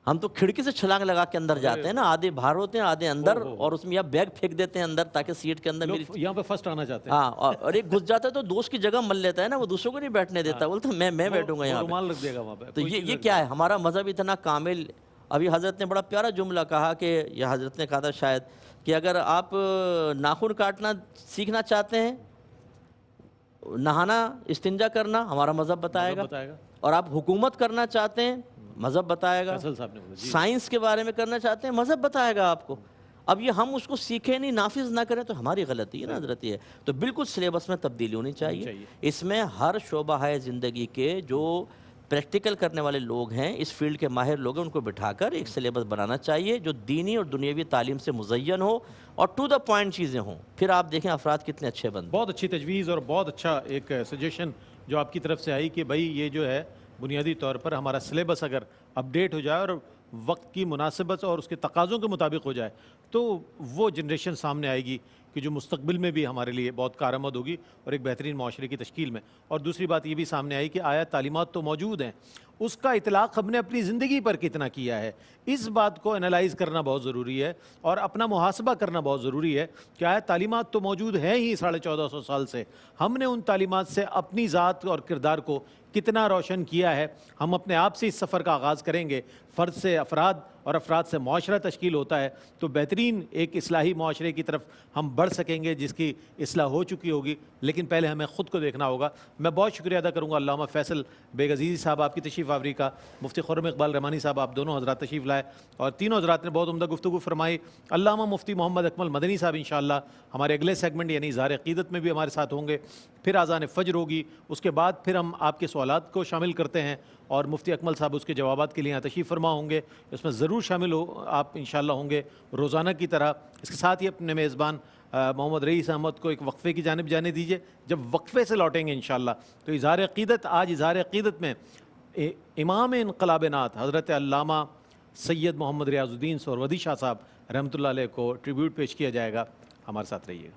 ہم تو کھڑکی سے چھلانگ لگا کے اندر جاتے ہیں نا، آدھے باہر ہوتے ہیں آدھے اندر، اور اس میں یا بیگ پھینک دیتے ہیں اندر تاکہ سیٹ کے اندر میری یہاں پہ فرسٹ آنا چاہتے ہیں۔ ہاں، اور ایک گھس جاتا ہے تو دوست کی جگہ مل لیتا ہے نا، وہ دوسروں کو نہیں بیٹھنے دیتا، بولتا میں بیٹھوں گا یہاں پہ، رومال رکھ دے گا وہاں پہ۔ تو یہ کیا ہے؟ ہمارا مذہب اتنا کامل۔ ابھی حضرت نے بڑا پیارا جملہ کہا کہ یہ حضرت نے کہا تھا شاید کہ اگر آپ ناخن کاٹنا سیکھنا چاہتے ہیں، نہانا، استنجا کرنا ہمارا مذہب بتائے گا، اور آپ حکومت کرنا چاہتے ہیں مذہب بتائے گا، سائنس کے بارے میں کرنا چاہتے ہیں مذہب بتائے گا آپ کو۔ اب یہ ہم اس کو سیکھیں نہیں، نافذ نہ کریں تو ہماری غلطی ہے نا حضرت۔ یہ تو بالکل سلیبس میں تبدیلی ہونی چاہیے، اس میں ہر شعبہ ہے زندگی کے جو پریکٹیکل کرنے والے لوگ ہیں، اس فیلڈ کے ماہر لوگ ہیں، ان کو بٹھا کر ایک سلیبس بنانا چاہیے جو دینی اور دنیاوی تعلیم سے مزین ہو اور ٹو دا پوائنٹ چیزیں ہوں، پھر آپ دیکھیں افراد کتنے اچھے بنتے ہیں۔ بہت اچھی تجویز اور بہت اچھا ایک سجیشن جو آپ کی طرف سے آئی کہ بھائی یہ جو ہے بنیادی طور پر ہمارا سلیبس اگر اپڈیٹ ہو جائے اور وقت کی مناسبت اور اس کے تقاضوں کے مطابق ہو جائے تو وہ جنریشن سامنے آئے گی کہ جو مستقبل میں بھی ہمارے لیے بہت کارآمد ہوگی اور ایک بہترین معاشرے کی تشکیل میں۔ اور دوسری بات یہ بھی سامنے آئی کہ آیا تعلیمات تو موجود ہیں، اس کا اطلاق ہم نے اپنی زندگی پر کتنا کیا ہے، اس بات کو انالائز کرنا بہت ضروری ہے اور اپنا محاسبہ کرنا بہت ضروری ہے کہ آیا تعلیمات تو موجود ہیں ہی 1450 سال سے، ہم نے ان تعلیمات سے اپنی ذات اور کردار کو کتنا روشن کیا ہے۔ ہم اپنے آپ سے اس سفر کا آغاز کریں گے، فرد سے افراد اور افراد سے معاشرہ تشکیل ہوتا ہے تو بہترین ایک اصلاحی معاشرے کی طرف ہم بڑھ سکیں گے جس کی اصلاح ہو چکی ہوگی، لیکن پہلے ہمیں خود کو دیکھنا ہوگا۔ میں بہت شکریہ ادا کروں گا علامہ فیصل بیگ عزیزی صاحب، آپ کی تشریف تشریف آوری کا، مفتی خرم اقبال رحمانی صاحب، آپ دونوں حضرات تشریف لائے اور تینوں حضرات نے بہت عمدہ گفتگو فرمائی۔ علامہ مفتی محمد اکمل مدنی صاحب انشاءاللہ ہمارے اگلے سیگمنٹ یعنی اظہار عقیدت میں بھی ہمارے ساتھ ہوں گے، پھر اذان فجر ہوگی، اس کے بعد پھر ہم آپ کے سوالات کو شامل کرتے ہیں اور مفتی اکمل صاحب اس کے جوابات کے لیے یہاں تشریف فرما ہوں گے، اس میں ضرور شامل ہو آپ انشاءاللہ ہوں گے روزانہ کی طرح۔ اس کے ساتھ ہی اپنے میزبان محمد رئیس احمد کو ایک وقفے کی جانب جانے دیجیے، جب وقفے سے لوٹیں گے انشاءاللہ تو اظہار عقیدت، آج اظہار عقیدت میں امام انقلاب نعت حضرت علامہ سید محمد ریاض الدین سہروردی شاہ صاحب رحمۃ اللہ علیہ کو ٹریبیوٹ پیش کیا جائے گا، ہمارے ساتھ رہیے گا۔